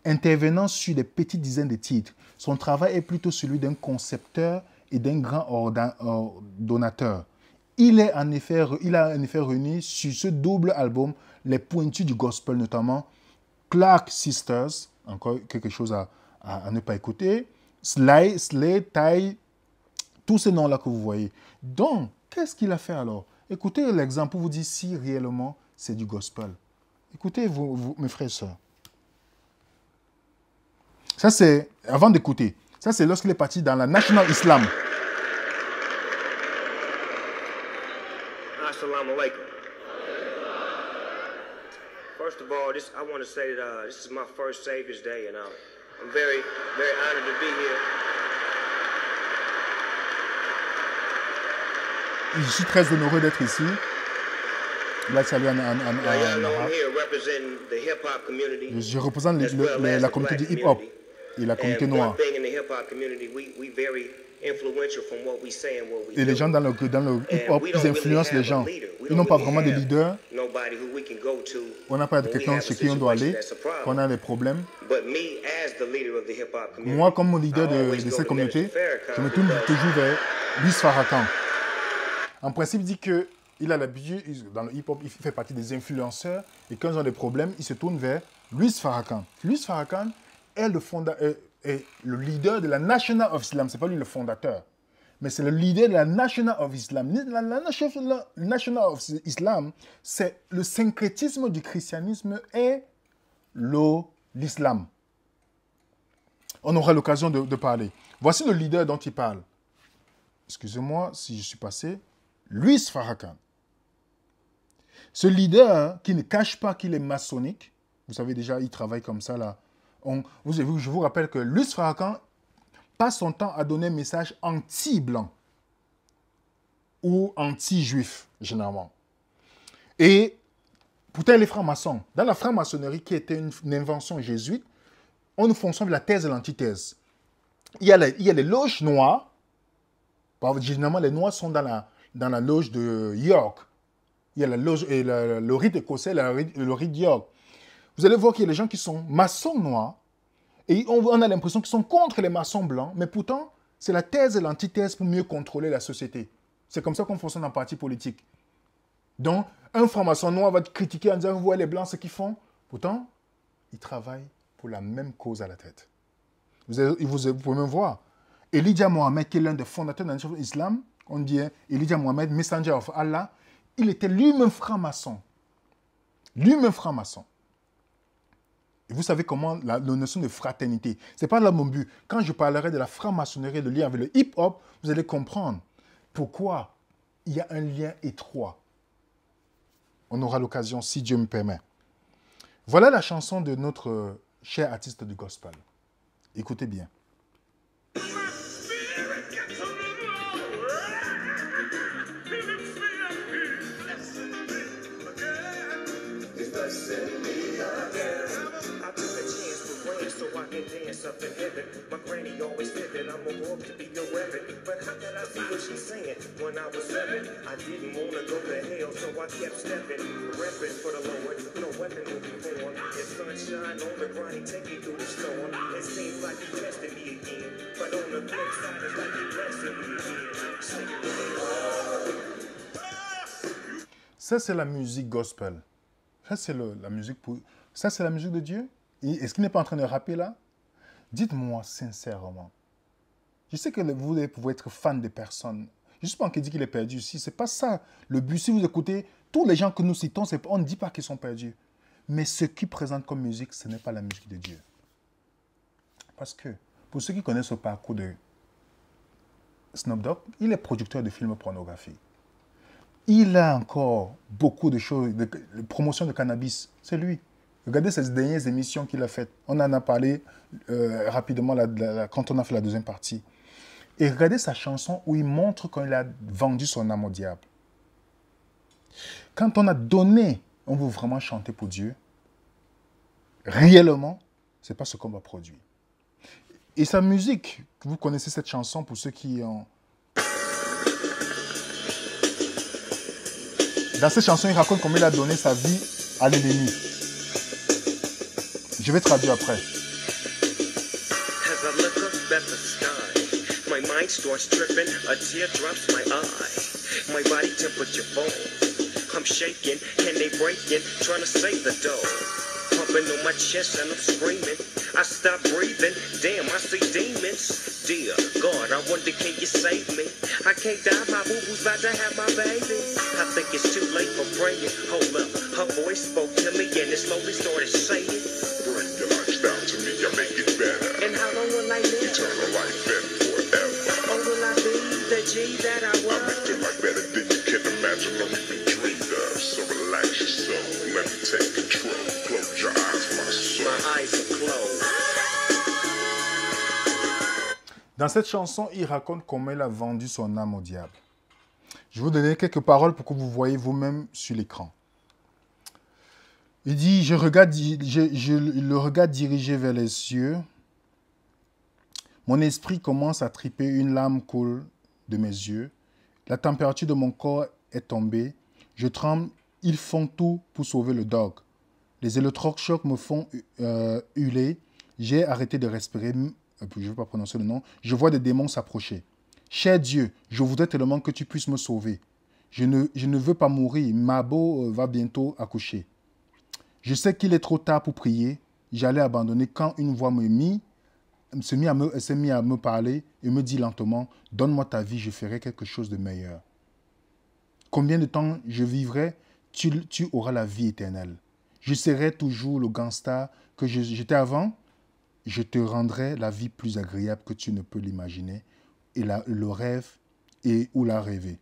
Intervenant sur des petites dizaines de titres, son travail est plutôt celui d'un concepteur et d'un grand ordonnateur. Il a en effet réuni sur ce double album les pointus du gospel, notamment Clark Sisters, encore quelque chose à ne pas écouter, Slay, Ty, tous ces noms-là que vous voyez. Donc, qu'est-ce qu'il a fait alors? Écoutez l'exemple pour vous dire si réellement c'est du gospel. Écoutez, mes frères et sœurs. Ça, c'est, avant d'écouter, ça, c'est lorsqu'il est parti dans la National Islam. Assalamu alaikum. First of all, I want to say that this is my first Savior's Day, and I'm very, very honored to be here. Je suis très honoré d'être ici. Là, salut en arabe. Je représente la communauté du hip-hop et la communauté noire. Et les gens dans le hip-hop, ils influencent les gens. Ils n'ont pas vraiment de leaders. On n'a pas de quelqu'un chez qui on doit aller quand on a des problèmes. Moi, comme leader de cette communauté, je me tourne toujours vers Luis Farrakhan. En principe, il dit que Il a l'habitude, dans le hip-hop, il fait partie des influenceurs. Et quand ils ont des problèmes, ils se tournent vers Louis Farrakhan. Louis Farrakhan est est le leader de la National of Islam. Ce n'est pas lui le fondateur. Mais c'est le leader de la National of Islam. La National of Islam, c'est le syncrétisme du christianisme et l'islam. On aura l'occasion de parler. Voici le leader dont il parle. Excusez-moi si je suis passé. Louis Farrakhan. Ce leader qui ne cache pas qu'il est maçonnique, vous savez déjà, il travaille comme ça là. Je vous rappelle que Louis Farrakhan passe son temps à donner un message anti-blanc ou anti-juif, généralement. Et pourtant, il est franc-maçon. Dans la franc-maçonnerie, qui était une invention jésuite, on nous fonctionne de la thèse et l'antithèse. Il y a les loges noires. Généralement, les noirs sont dans la loge de York. Il y a la loge et le rite écossais, le rite de York. Vous allez voir qu'il y a des gens qui sont maçons noirs et on a l'impression qu'ils sont contre les maçons blancs, mais pourtant, c'est la thèse et l'antithèse pour mieux contrôler la société. C'est comme ça qu'on fonctionne en parti politique. Donc, un franc-maçon noir va te critiquer en disant, vous voyez les blancs, ce qu'ils font. Pourtant, ils travaillent pour la même cause à la tête. Vous pouvez même voir. Elijah Mohammed, qui est l'un des fondateurs de l'islam, on dit Elijah Mohammed, Messenger of Allah, il était lui-même franc-maçon. Lui-même franc-maçon. Et vous savez comment la notion de fraternité, ce n'est pas là mon but. Quand je parlerai de la franc-maçonnerie, le lien avec le hip-hop, vous allez comprendre pourquoi il y a un lien étroit. On aura l'occasion, si Dieu me permet. Voilà la chanson de notre cher artiste du gospel. Écoutez bien. Up in heaven, my granny always said that I'm a walk to be a reverend. But how could I see what she's saying? When I was 7, I didn't want to go to hell, so I kept stepping, repping for the Lord. No weapon will be formed. If sunshine on the grind, take me through the storm. It seems like he tested me again, but on the flip side, it's like he blessing me again. Sing it with me. Ça, c'est la musique gospel. Ça, c'est la musique Ça, c'est la musique de Dieu. Est-ce qu'il n'est pas en train de rapper là? Dites-moi sincèrement. Je sais que vous pouvez être fan de personnes. Je ne suis pas en train de dire qu'il est perdu ici. Ce n'est pas ça le but. Si vous écoutez, tous les gens que nous citons, on ne dit pas qu'ils sont perdus. Mais ce qu'ils présentent comme musique, ce n'est pas la musique de Dieu. Parce que, pour ceux qui connaissent le parcours de Snoop Dogg, il est producteur de films pornographiques. Il a encore beaucoup de choses, de promotion de cannabis. C'est lui. Regardez ces dernières émissions qu'il a faites. On en a parlé rapidement quand on a fait la deuxième partie. Et regardez sa chanson où il montre quand il a vendu son âme au diable. Quand on a donné, on veut vraiment chanter pour Dieu. Réellement, ce n'est pas ce qu'on va produire. Et sa musique, vous connaissez cette chanson pour ceux qui ont... Dans cette chanson, il raconte comment il a donné sa vie à l'ennemi. Je vais traduire après. As I look up at the sky, my mind starts tripping, a tear drops my eye. My body temperature falls. I'm shaking, and they breaking, trying to save the dough. Pumping on my chest and I'm screaming. I stop breathing, damn, I see demons. Dear God, I wonder, can you save me? I can't die, my boo-boo's about to have my baby. I think it's too late for praying. Hold up, her voice spoke to me and it slowly started saying, bring your lifestyle to me, I'll make it better. and how long will I live? Eternal life and forever. Or will I be the G that I I'll was? make your life better than you can imagine or even dreamed of. So relax your soul, let me take control. Close your eyes, my soul. My eyes are closed. Dans cette chanson, il raconte comment il a vendu son âme au diable. Je vais vous donner quelques paroles pour que vous voyez vous-même sur l'écran. Il dit, le regard dirigé vers les cieux, mon esprit commence à triper, une larme coule de mes yeux, la température de mon corps est tombée, je tremble, ils font tout pour sauver le dog. Les électrochocs me font hurler, j'ai arrêté de respirer, je ne vais pas prononcer le nom, je vois des démons s'approcher. Cher Dieu, je voudrais tellement que tu puisses me sauver. Je ne veux pas mourir. Mabo va bientôt accoucher. Je sais qu'il est trop tard pour prier. J'allais abandonner quand une voix s'est mis à me parler et me dit lentement, donne-moi ta vie, je ferai quelque chose de meilleur. Combien de temps je vivrai, tu auras la vie éternelle. Je serai toujours le gangsta que j'étais avant. Je te rendrai la vie plus agréable que tu ne peux l'imaginer et le rêve ou la rêver.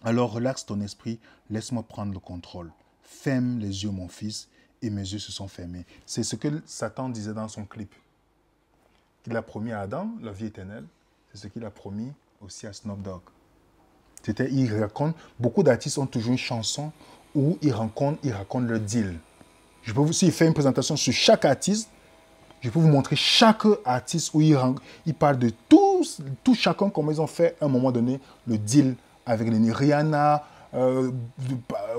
Alors relaxe ton esprit, laisse-moi prendre le contrôle. Ferme les yeux, mon fils, et mes yeux se sont fermés. C'est ce que Satan disait dans son clip. Qu'il a promis à Adam, la vie éternelle. C'est ce qu'il a promis aussi à Snoop Dogg. Il raconte, beaucoup d'artistes ont toujours une chanson où ils racontent leur deal. S'il fait une présentation sur chaque artiste, je peux vous montrer chaque artiste où il parle de tous chacun, comment ils ont fait à un moment donné le deal avec les Rihanna,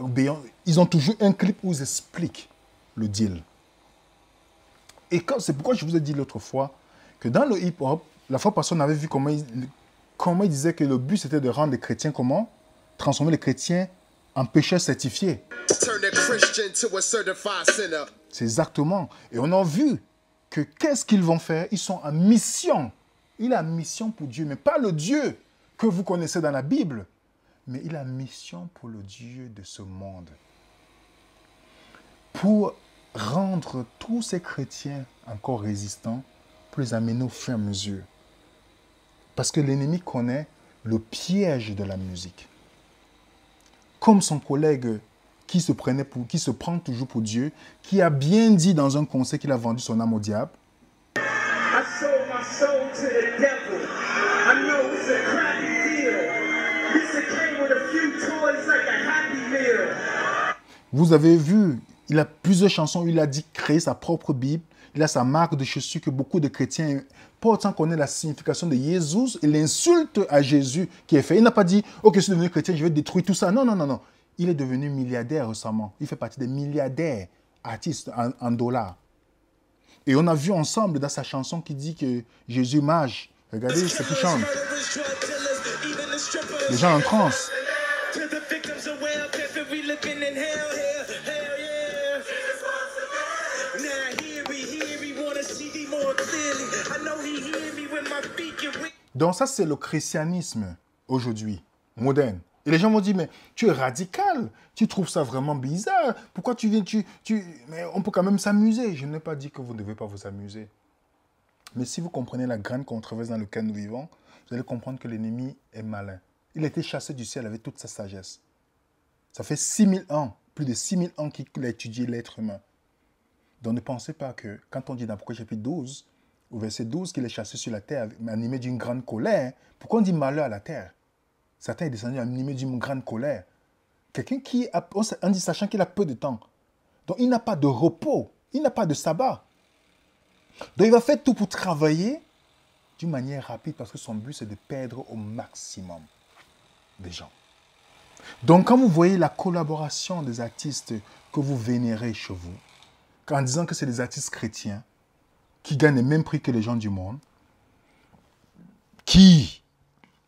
Beyoncé. Ils ont toujours un clip où ils expliquent le deal. Et c'est pourquoi je vous ai dit l'autre fois que dans le hip-hop, la fois passée, on avait vu comment il disait que le but c'était de rendre les chrétiens comment? Transformer les chrétiens en pécheurs certifiés. C'est exactement. Et on a vu que qu'est-ce qu'ils vont faire? Ils sont en mission. Il a mission pour Dieu, mais pas le Dieu que vous connaissez dans la Bible, mais il a mission pour le Dieu de ce monde. Pour rendre tous ces chrétiens encore résistants, pour les amener au fur et à mesure. Parce que l'ennemi connaît le piège de la musique. Comme son collègue qui se prend toujours pour Dieu, qui a bien dit dans un concert qu'il a vendu son âme au diable. Vous avez vu, il a plusieurs chansons où il a dit créer sa propre Bible. Il a sa marque de chaussures que beaucoup de chrétiens portent sans connaître la signification de Jésus et l'insulte à Jésus qui est fait. Il n'a pas dit, ok, je suis devenu chrétien, je vais détruire tout ça. Non, non, non, non. Il est devenu milliardaire récemment. Il fait partie des milliardaires artistes en dollars. Et on a vu ensemble dans sa chanson qui dit que Jésus mage. Regardez ce qu'il chante. Les gens en transe. Donc ça, c'est le christianisme aujourd'hui, moderne. Et les gens m'ont dit, mais tu es radical, tu trouves ça vraiment bizarre. Pourquoi tu viens, mais on peut quand même s'amuser. Je n'ai pas dit que vous ne devez pas vous amuser. Mais si vous comprenez la grande controverse dans laquelle nous vivons, vous allez comprendre que l'ennemi est malin. Il a été chassé du ciel avec toute sa sagesse. Ça fait 6000 ans, plus de 6000 ans qu'il a étudié l'être humain. Donc ne pensez pas que, quand on dit dans Apocalypse chapitre 12, au verset 12, qu'il est chassé sur la terre, animé d'une grande colère, pourquoi on dit malheur à la terre? Satan est descendu animé d'une grande colère. Quelqu'un on dit sachant qu'il a peu de temps. Donc il n'a pas de repos, il n'a pas de sabbat. Donc il va faire tout pour travailler d'une manière rapide parce que son but c'est de perdre au maximum des gens. Donc quand vous voyez la collaboration des artistes que vous vénérez chez vous, en disant que c'est des artistes chrétiens qui gagnent le même prix que les gens du monde, qui,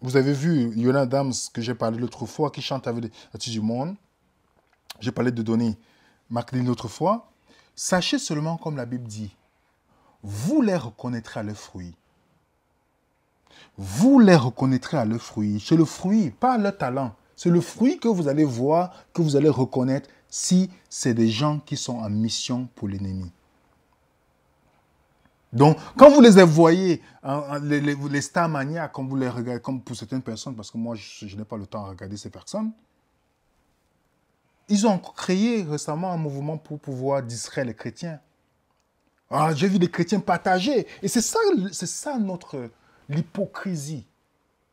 vous avez vu Yona Adams que j'ai parlé l'autre fois, qui chante avec les artistes du monde, j'ai parlé de Donny McLean l'autre fois, sachez seulement comme la Bible dit, vous les reconnaîtrez à leurs fruits. Vous les reconnaîtrez à leurs fruits. C'est le fruit, pas leur talent. C'est le fruit que vous allez voir, que vous allez reconnaître si c'est des gens qui sont en mission pour l'ennemi. Donc, quand vous les voyez, les stars maniaques, comme vous les regardez, comme pour certaines personnes, parce que moi, je n'ai pas le temps à regarder ces personnes, ils ont créé récemment un mouvement pour pouvoir distraire les chrétiens. Ah, j'ai vu des chrétiens partager. Et c'est ça l'hypocrisie.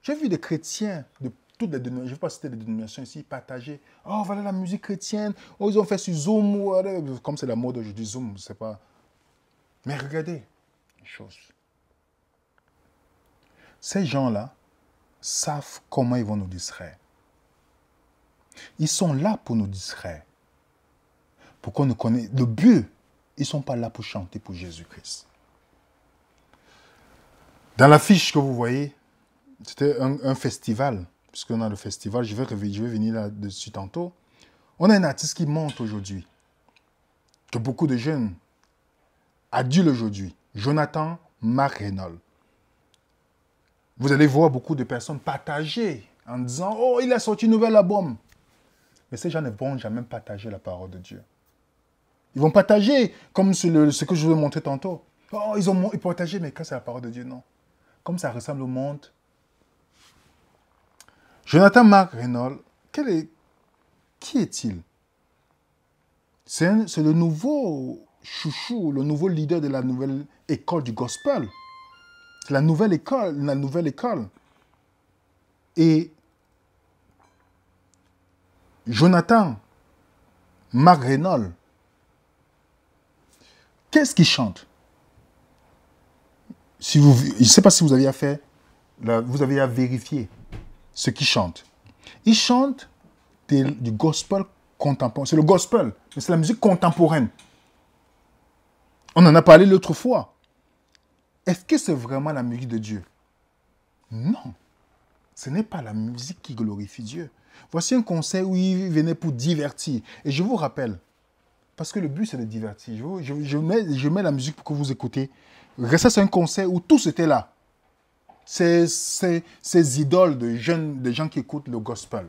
J'ai vu des chrétiens de toutes les dénominations, je ne vais pas citer les dénominations ici, partager. Oh, voilà la musique chrétienne. Oh, ils ont fait sur Zoom. Comme c'est la mode aujourd'hui, Zoom, je ne sais pas. Mais regardez une chose. Ces gens-là savent comment ils vont nous distraire. Ils sont là pour nous distraire. Pour qu'on nous connaisse. Le but, ils ne sont pas là pour chanter pour Jésus-Christ. Dans l'affiche que vous voyez, c'était un festival puisqu'on a le festival, je vais venir là-dessus tantôt. On a un artiste qui monte aujourd'hui, que beaucoup de jeunes adulent aujourd'hui, Jonathan McReynolds. Vous allez voir beaucoup de personnes partager en disant « Oh, il a sorti un nouvel album ». Mais ces gens ne vont jamais partager la parole de Dieu. Ils vont partager comme ce que je vous ai montré tantôt. Oh, ils partageaient, mais quand c'est la parole de Dieu, non. Comme ça ressemble au monde. Jonathan McReynolds, qui est-il? C'est le nouveau chouchou, le nouveau leader de la nouvelle école du gospel. C'est la nouvelle école. Et Jonathan McReynolds, qu'est-ce qu'il chante? Je ne sais pas si vous avez vous avez à vérifier ce qu'il chante. Il chante du gospel contemporain. C'est le gospel, mais c'est la musique contemporaine. On en a parlé l'autre fois. Est-ce que c'est vraiment la musique de Dieu? Non. Ce n'est pas la musique qui glorifie Dieu. Voici un concert où il venait pour divertir. Et je vous rappelle, parce que le but c'est de divertir, je mets la musique pour que vous écoutez. Ça c'est un concert où tous étaient là. Ces idoles de gens qui écoutent le gospel.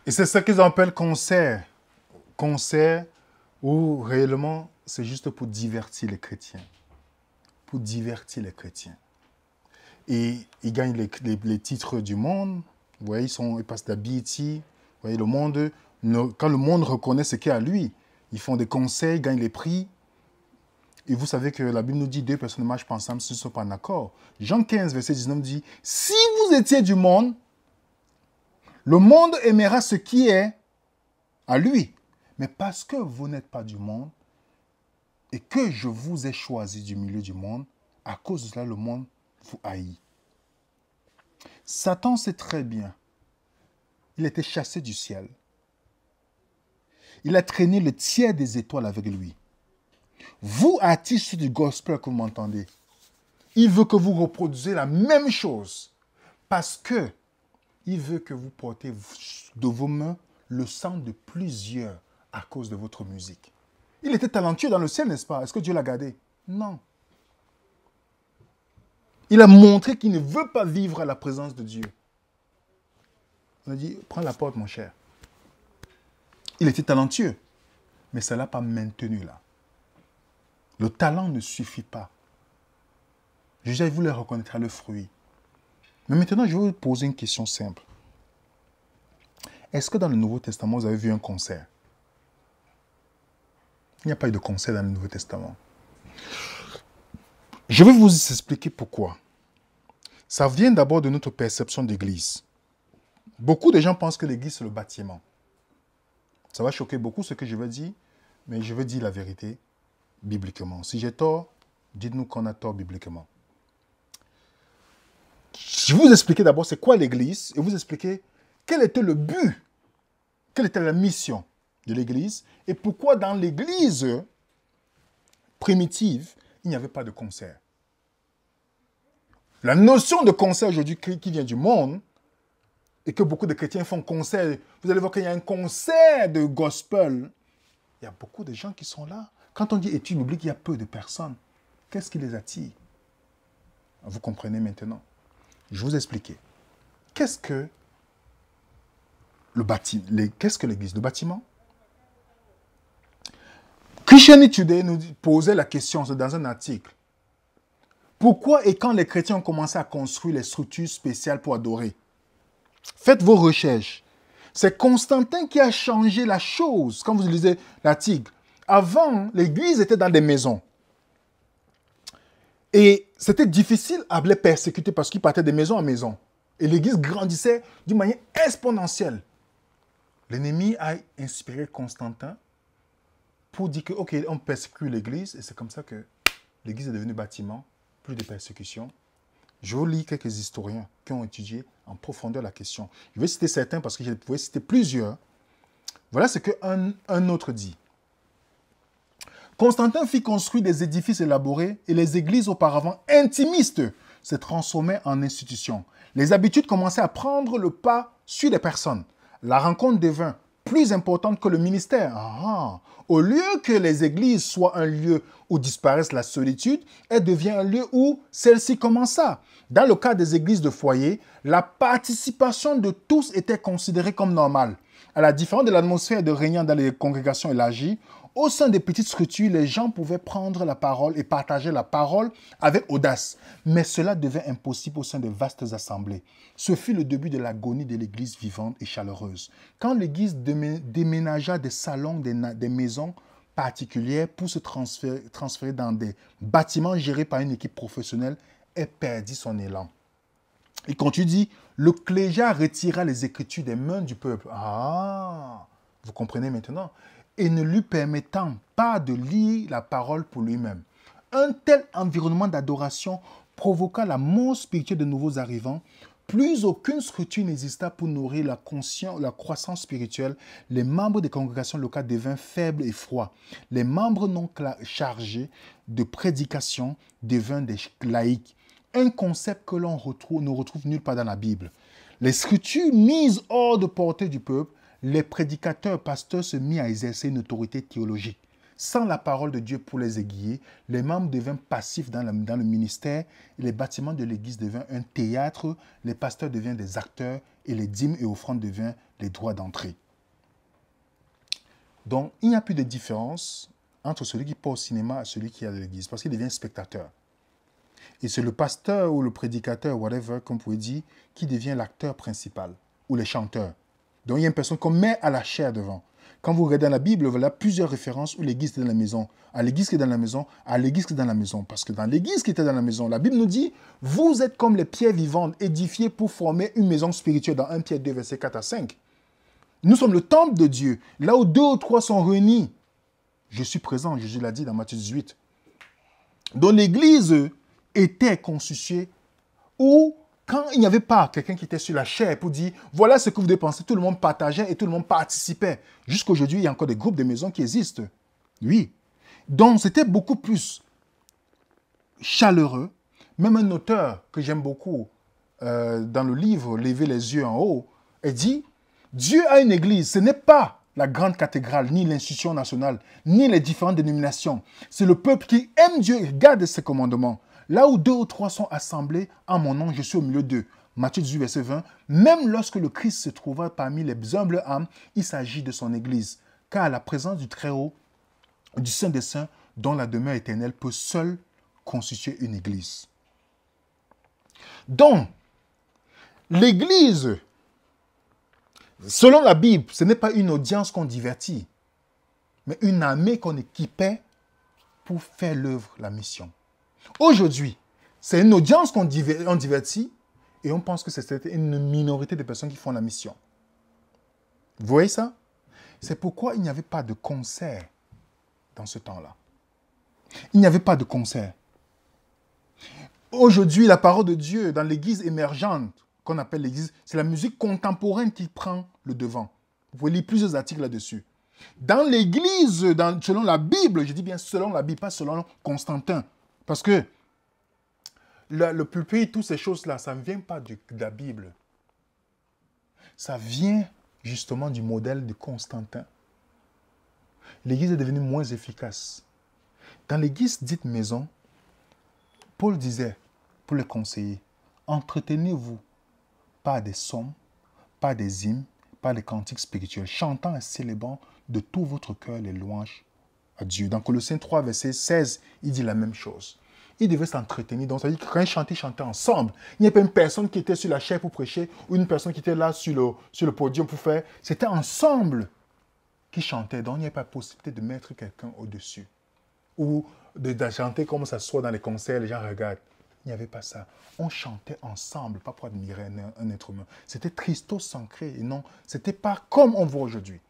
Et c'est ça qu'ils appellent concert. Concert où réellement c'est juste pour divertir les chrétiens. Pour divertir les chrétiens. Et ils gagnent les titres du monde. Vous voyez, ils passent de la BET. Vous voyez, quand le monde reconnaît ce qu'il y a à lui, ils font des concerts, ils gagnent les prix. Et vous savez que la Bible nous dit deux personnes ne marchent pas ensemble s'ils ne sont pas en accord. Jean 15, verset 19 dit, si vous étiez du monde, le monde aimera ce qui est à lui. Mais parce que vous n'êtes pas du monde et que je vous ai choisi du milieu du monde, à cause de cela, le monde vous haït. Satan sait très bien. Il était chassé du ciel. Il a traîné le tiers des étoiles avec lui. Vous, artistes du gospel que vous m'entendez, il veut que vous reproduisez la même chose parce que il veut que vous portez de vos mains le sang de plusieurs à cause de votre musique. Il était talentueux dans le ciel, n'est-ce pas? Est-ce que Dieu l'a gardé? Non. Il a montré qu'il ne veut pas vivre à la présence de Dieu. On a dit, prends la porte, mon cher. Il était talentueux, mais ça ne l'a pas maintenu là. Le talent ne suffit pas. Déjà, vous le reconnaîtrez le fruit. Mais maintenant, je vais vous poser une question simple. Est-ce que dans le Nouveau Testament, vous avez vu un concert? Il n'y a pas eu de concert dans le Nouveau Testament. Je vais vous expliquer pourquoi. Ça vient d'abord de notre perception d'église. Beaucoup de gens pensent que l'église, c'est le bâtiment. Ça va choquer beaucoup ce que je vais dire, mais je veux dire la vérité bibliquement. Si j'ai tort, dites-nous qu'on a tort bibliquement. Je vais vous expliquer d'abord c'est quoi l'église et vous expliquer quel était le but, quelle était la mission de l'église et pourquoi dans l'église primitive, il n'y avait pas de concert. La notion de concert aujourd'hui qui vient du monde, et que beaucoup de chrétiens font concert, vous allez voir qu'il y a un concert de gospel. Il y a beaucoup de gens qui sont là. Quand on dit études bibliques, il y a peu de personnes. Qu'est-ce qui les attire? Vous comprenez maintenant. Je vais vous expliquer. Qu'est-ce que qu'est-ce que l'Église? Le bâtiment? Christianity Today nous posait la question dans un article. Pourquoi et quand les chrétiens ont commencé à construire les structures spéciales pour adorer? Faites vos recherches. C'est Constantin qui a changé la chose. Quand vous lisez l'article, avant, l'église était dans des maisons. Et c'était difficile à les persécuter parce qu'ils partaient de maison en maison. Et l'église grandissait d'une manière exponentielle. L'ennemi a inspiré Constantin pour dire que, ok, on persécute l'église. Et c'est comme ça que l'église est devenue bâtiment, plus de persécution. Je vous lis quelques historiens qui ont étudié en profondeur la question. Je vais citer certains parce que je pouvais citer plusieurs. Voilà ce qu'un autre dit. Constantin fit construire des édifices élaborés et les églises auparavant intimistes se transformaient en institutions. Les habitudes commençaient à prendre le pas sur les personnes. La rencontre devint plus importante que le ministère. Au lieu que les églises soient un lieu où disparaisse la solitude, elle devient un lieu où celle-ci commença. Dans le cas des églises de foyer, la participation de tous était considérée comme normale. À la différence de l'atmosphère de régnant dans les congrégations élargies, au sein des petites structures, les gens pouvaient prendre la parole et partager la parole avec audace. Mais cela devint impossible au sein de vastes assemblées. Ce fut le début de l'agonie de l'église vivante et chaleureuse. Quand l'église déménagea des salons, des maisons particulières pour se transférer dans des bâtiments gérés par une équipe professionnelle, elle perdit son élan. Il continue, dit, le clégiat retira les Écritures des mains du peuple. Vous comprenez maintenant? Et ne lui permettant pas de lire la parole pour lui-même. Un tel environnement d'adoration provoqua la mort spirituelle de nouveaux arrivants. Plus aucune structure n'exista pour nourrir la croissance spirituelle. Les membres des congrégations locales devinrent faibles et froids. Les membres non chargés de prédication devinrent des laïcs. Un concept que l'on ne retrouve nulle part dans la Bible. Les Écritures mises hors de portée du peuple, les prédicateurs, pasteurs se mirent à exercer une autorité théologique. Sans la parole de Dieu pour les aiguiller, les membres deviennent passifs dans le ministère, et les bâtiments de l'église deviennent un théâtre, les pasteurs deviennent des acteurs, et les dîmes et offrandes deviennent les droits d'entrée. Donc, il n'y a plus de différence entre celui qui part au cinéma et celui qui est à l'église, parce qu'il devient spectateur. Et c'est le pasteur ou le prédicateur, whatever, comme vous pouvez dire, qui devient l'acteur principal, ou les chanteurs. Donc, il y a une personne qu'on met à la chair devant. Quand vous regardez dans la Bible, voilà plusieurs références où l'église était dans la maison, à l'église qui est dans la maison, à l'église qui est dans la maison. Parce que dans l'église qui était dans la maison, la Bible nous dit, vous êtes comme les pierres vivantes édifiées pour former une maison spirituelle dans 1 Pierre 2, versets 4 à 5. Nous sommes le temple de Dieu. Là où 2 ou 3 sont réunis, je suis présent, Jésus l'a dit dans Matthieu 18. Donc l'église était constituée où, quand il n'y avait pas quelqu'un qui était sur la chair pour dire « Voilà ce que vous devez penser », tout le monde partageait et tout le monde participait. Jusqu'aujourd'hui, il y a encore des groupes de maisons qui existent. Oui. Donc, c'était beaucoup plus chaleureux. Même un auteur que j'aime beaucoup, dans le livre « Lever les yeux en haut », il dit « Dieu a une église, ce n'est pas la grande cathédrale, ni l'institution nationale, ni les différentes dénominations. C'est le peuple qui aime Dieu et garde ses commandements. Là où 2 ou 3 sont assemblés en mon nom, je suis au milieu d'eux. » Matthieu 18, verset 20. Même lorsque le Christ se trouva parmi les humbles âmes, il s'agit de son Église. Car la présence du Très-Haut, du Saint des Saints, dont la demeure éternelle, peut seule constituer une Église. Donc, l'Église, selon la Bible, ce n'est pas une audience qu'on divertit, mais une armée qu'on équipait pour faire l'œuvre, la mission. Aujourd'hui, c'est une audience qu'on divertit et on pense que c'est une minorité de personnes qui font la mission. Vous voyez ça? C'est pourquoi il n'y avait pas de concert dans ce temps-là. Il n'y avait pas de concert. Aujourd'hui, la parole de Dieu dans l'église émergente, qu'on appelle l'église, c'est la musique contemporaine qui prend le devant. Vous pouvez lire plusieurs articles là-dessus. Dans l'église, selon la Bible, je dis bien selon la Bible, pas selon Constantin, parce que le pulpit, toutes ces choses-là, ça ne vient pas de la Bible. Ça vient justement du modèle de Constantin. L'Église est devenue moins efficace. Dans l'Église dite maison, Paul disait, pour les conseiller, entretenez-vous par des psaumes, par des hymnes, par des cantiques spirituels, chantant et célébrant de tout votre cœur les louanges à Dieu. Dans Colossiens 3, verset 16, il dit la même chose. Ils devaient s'entretenir. Donc, ça veut dire que quand ils chantaient ensemble. Il n'y a pas une personne qui était sur la chaire pour prêcher ou une personne qui était là sur le podium pour faire. C'était ensemble qu'ils chantaient. Donc, il n'y a pas possibilité de mettre quelqu'un au-dessus. Ou de chanter comme ça soit dans les concerts, les gens regardent. Il n'y avait pas ça. On chantait ensemble, pas pour admirer un être humain. C'était Christos ancré et non, c'était pas comme on voit aujourd'hui.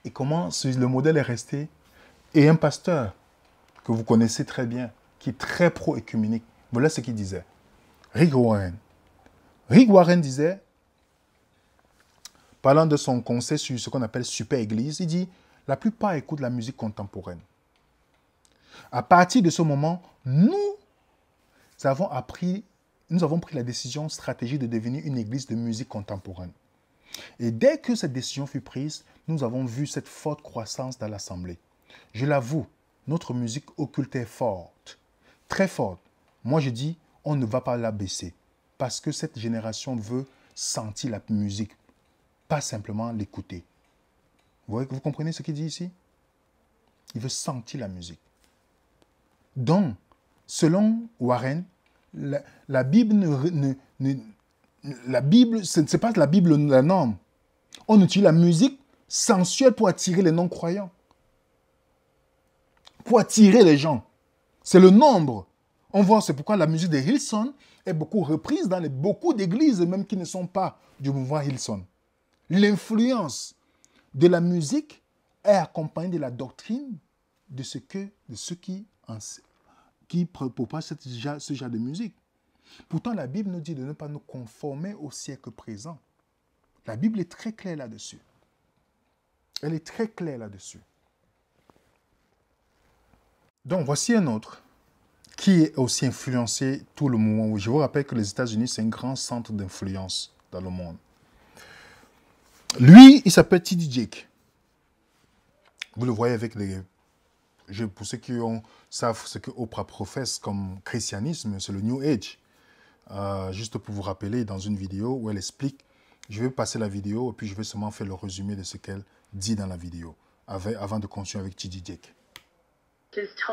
Et comment le modèle est resté? Et un pasteur que vous connaissez très bien, qui est très pro-écuménique, voilà ce qu'il disait. Rick Warren. Rick Warren disait, parlant de son conseil sur ce qu'on appelle super église, il dit, la plupart écoutent la musique contemporaine. À partir de ce moment, nous avons pris la décision stratégique de devenir une église de musique contemporaine. Et dès que cette décision fut prise, nous avons vu cette forte croissance dans l'assemblée. Je l'avoue, notre musique occulte est forte, très forte. Moi, je dis, on ne va pas la baisser, parce que cette génération veut sentir la musique, pas simplement l'écouter. Vous comprenez ce qu'il dit ici? Il veut sentir la musique. Donc, selon Warren, la Bible, ce n'est pas la Bible la norme. On utilise la musique sensuelle pour attirer les non-croyants. Pour attirer les gens. C'est le nombre. On voit, c'est pourquoi la musique de Hillsong est beaucoup reprise dans beaucoup d'églises, même qui ne sont pas du mouvement Hillsong. L'influence de la musique est accompagnée de la doctrine de ceux qui propagent ce genre de musique. Pourtant, la Bible nous dit de ne pas nous conformer au siècle présent. La Bible est très claire là-dessus. Elle est très claire là-dessus. Donc, voici un autre qui est aussi influencé tout le mouvement. Je vous rappelle que les États-Unis, c'est un grand centre d'influence dans le monde. Lui, il s'appelle T.D. Jakes. Vous le voyez avec les... Pour ceux qui savent ce que Oprah professe comme christianisme, c'est le New Age. Juste pour vous rappeler, dans une vidéo où elle explique, je vais passer la vidéo et puis je vais seulement faire le résumé de ce qu'elle dit dans la vidéo, avant de continuer avec T.D. Jakes. It's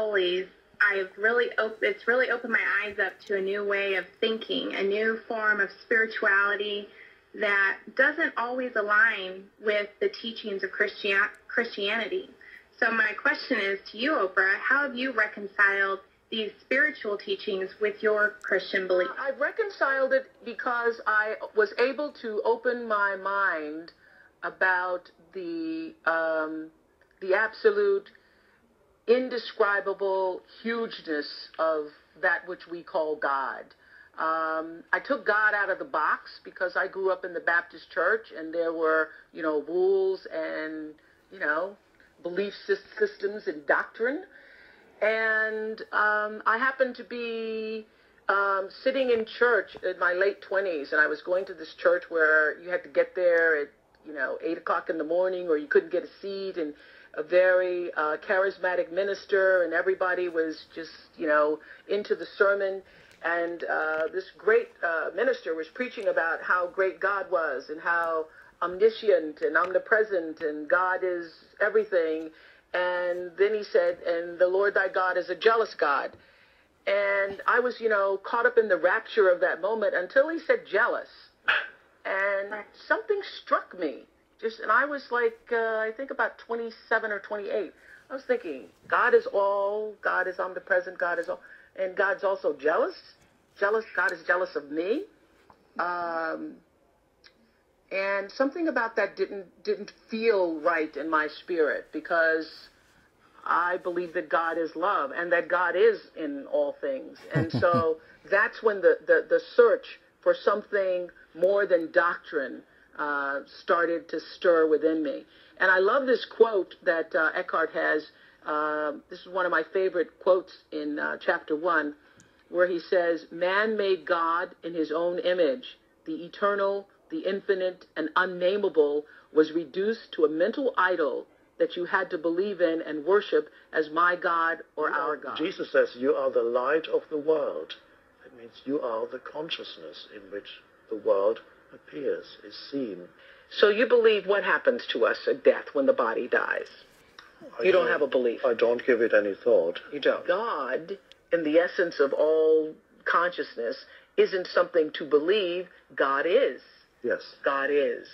really opened my eyes up to a new way of thinking, a new form of spirituality that doesn't always align with the teachings of Christianity. So my question is to you, Oprah, how have you reconciled these spiritual teachings with your Christian belief? I've reconciled it because I was able to open my mind about the absolute indescribable hugeness of that which we call God. I took God out of the box because I grew up in the Baptist church and there were, rules and, belief systems and doctrine. And I happened to be sitting in church in my late 20s, and I was going to this church where you had to get there at, 8 o'clock in the morning, or you couldn't get a seat, and a very charismatic minister, and everybody was just, into the sermon. And this great minister was preaching about how great God was and how omniscient and omnipresent and God is everything. And then he said, and the Lord thy God is a jealous God. And I was, caught up in the rapture of that moment until he said jealous. And something struck me. And I was like, I think about 27 or 28. I was thinking, God is all, God is omnipresent, God is all, and God's also jealous. God is jealous of me. And something about that didn't feel right in my spirit, because I believe that God is love and that God is in all things. And so that's when the search for something more than doctrine started to stir within me. And I love this quote that Eckhart has. This is one of my favorite quotes in chapter 1, where he says, "Man made God in his own image, the eternal, the infinite and unnameable, was reduced to a mental idol that you had to believe in and worship as my God or our God. Jesus says you are the light of the world. It means you are the consciousness in which the world appears, is seen. So you believe what happens to us at death when the body dies? You don't have a belief. I don't give it any thought. You don't. God, in the essence of all consciousness, isn't something to believe. God is. Yes. God is.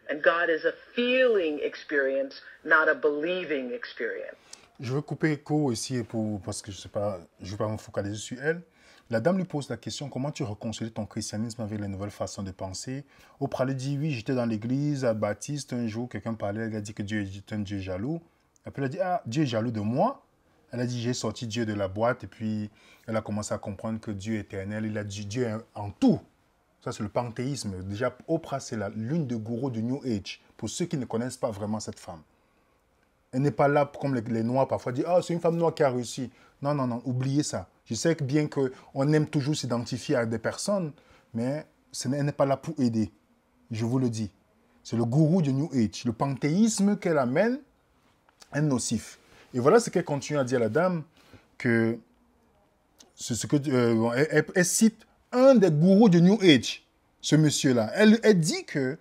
And God is a feeling experience, not a believing experience. Je veux couper court ici parce que je ne vais pas me focaliser sur elle. La dame lui pose la question, comment tu réconcilies ton christianisme avec les nouvelles façons de penser? Oprah lui dit, oui, j'étais dans l'église à Baptiste, un jour, quelqu'un parlait, elle a dit que Dieu est un Dieu jaloux. Après, elle a dit, ah, Dieu est jaloux de moi. Elle a dit, j'ai sorti Dieu de la boîte, et puis elle a commencé à comprendre que Dieu est éternel, il a dit, Dieu est en tout. Ça, c'est le panthéisme. Déjà, Oprah, c'est l'une des gourous du New Age, pour ceux qui ne connaissent pas vraiment cette femme. Elle n'est pas là comme les Noirs parfois disent « Ah, c'est une femme noire qui a réussi ». Non, non, non, oubliez ça. Je sais que bien qu'on aime toujours s'identifier à des personnes, mais elle n'est pas là pour aider. Je vous le dis. C'est le gourou du New Age. Le panthéisme qu'elle amène est nocif. Et voilà ce qu'elle continue à dire à la dame, que elle cite un des gourous du New Age, ce monsieur-là. Elle dit que,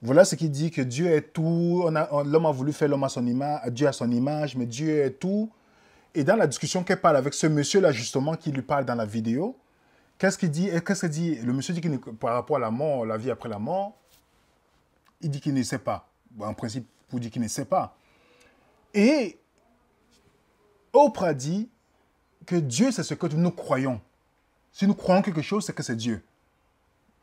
voilà ce qu'il dit, que Dieu est tout, l'homme a voulu faire l'homme à son image, Dieu à son image, mais Dieu est tout. Et dans la discussion qu'elle parle avec ce monsieur-là, justement, qui lui parle dans la vidéo, qu'est-ce qu'il dit? Le monsieur dit qu'il, par rapport à la mort, la vie après la mort, il dit qu'il ne sait pas. En principe, pour dire qu'il ne sait pas. Et Oprah dit que Dieu, c'est ce que nous croyons. Si nous croyons quelque chose, c'est que c'est Dieu.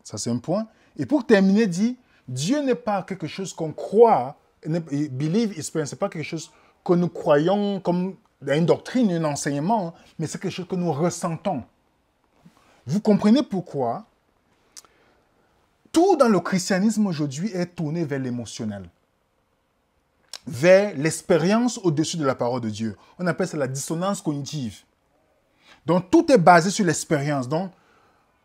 Ça, c'est un point. Et pour terminer, dit, Dieu n'est pas quelque chose qu'on croit, believe experience, c'est pas quelque chose que nous croyons comme une doctrine, un enseignement, mais c'est quelque chose que nous ressentons. Vous comprenez pourquoi tout dans le christianisme aujourd'hui est tourné vers l'émotionnel, vers l'expérience au-dessus de la parole de Dieu. On appelle ça la dissonance cognitive. Donc, tout est basé sur l'expérience. Donc,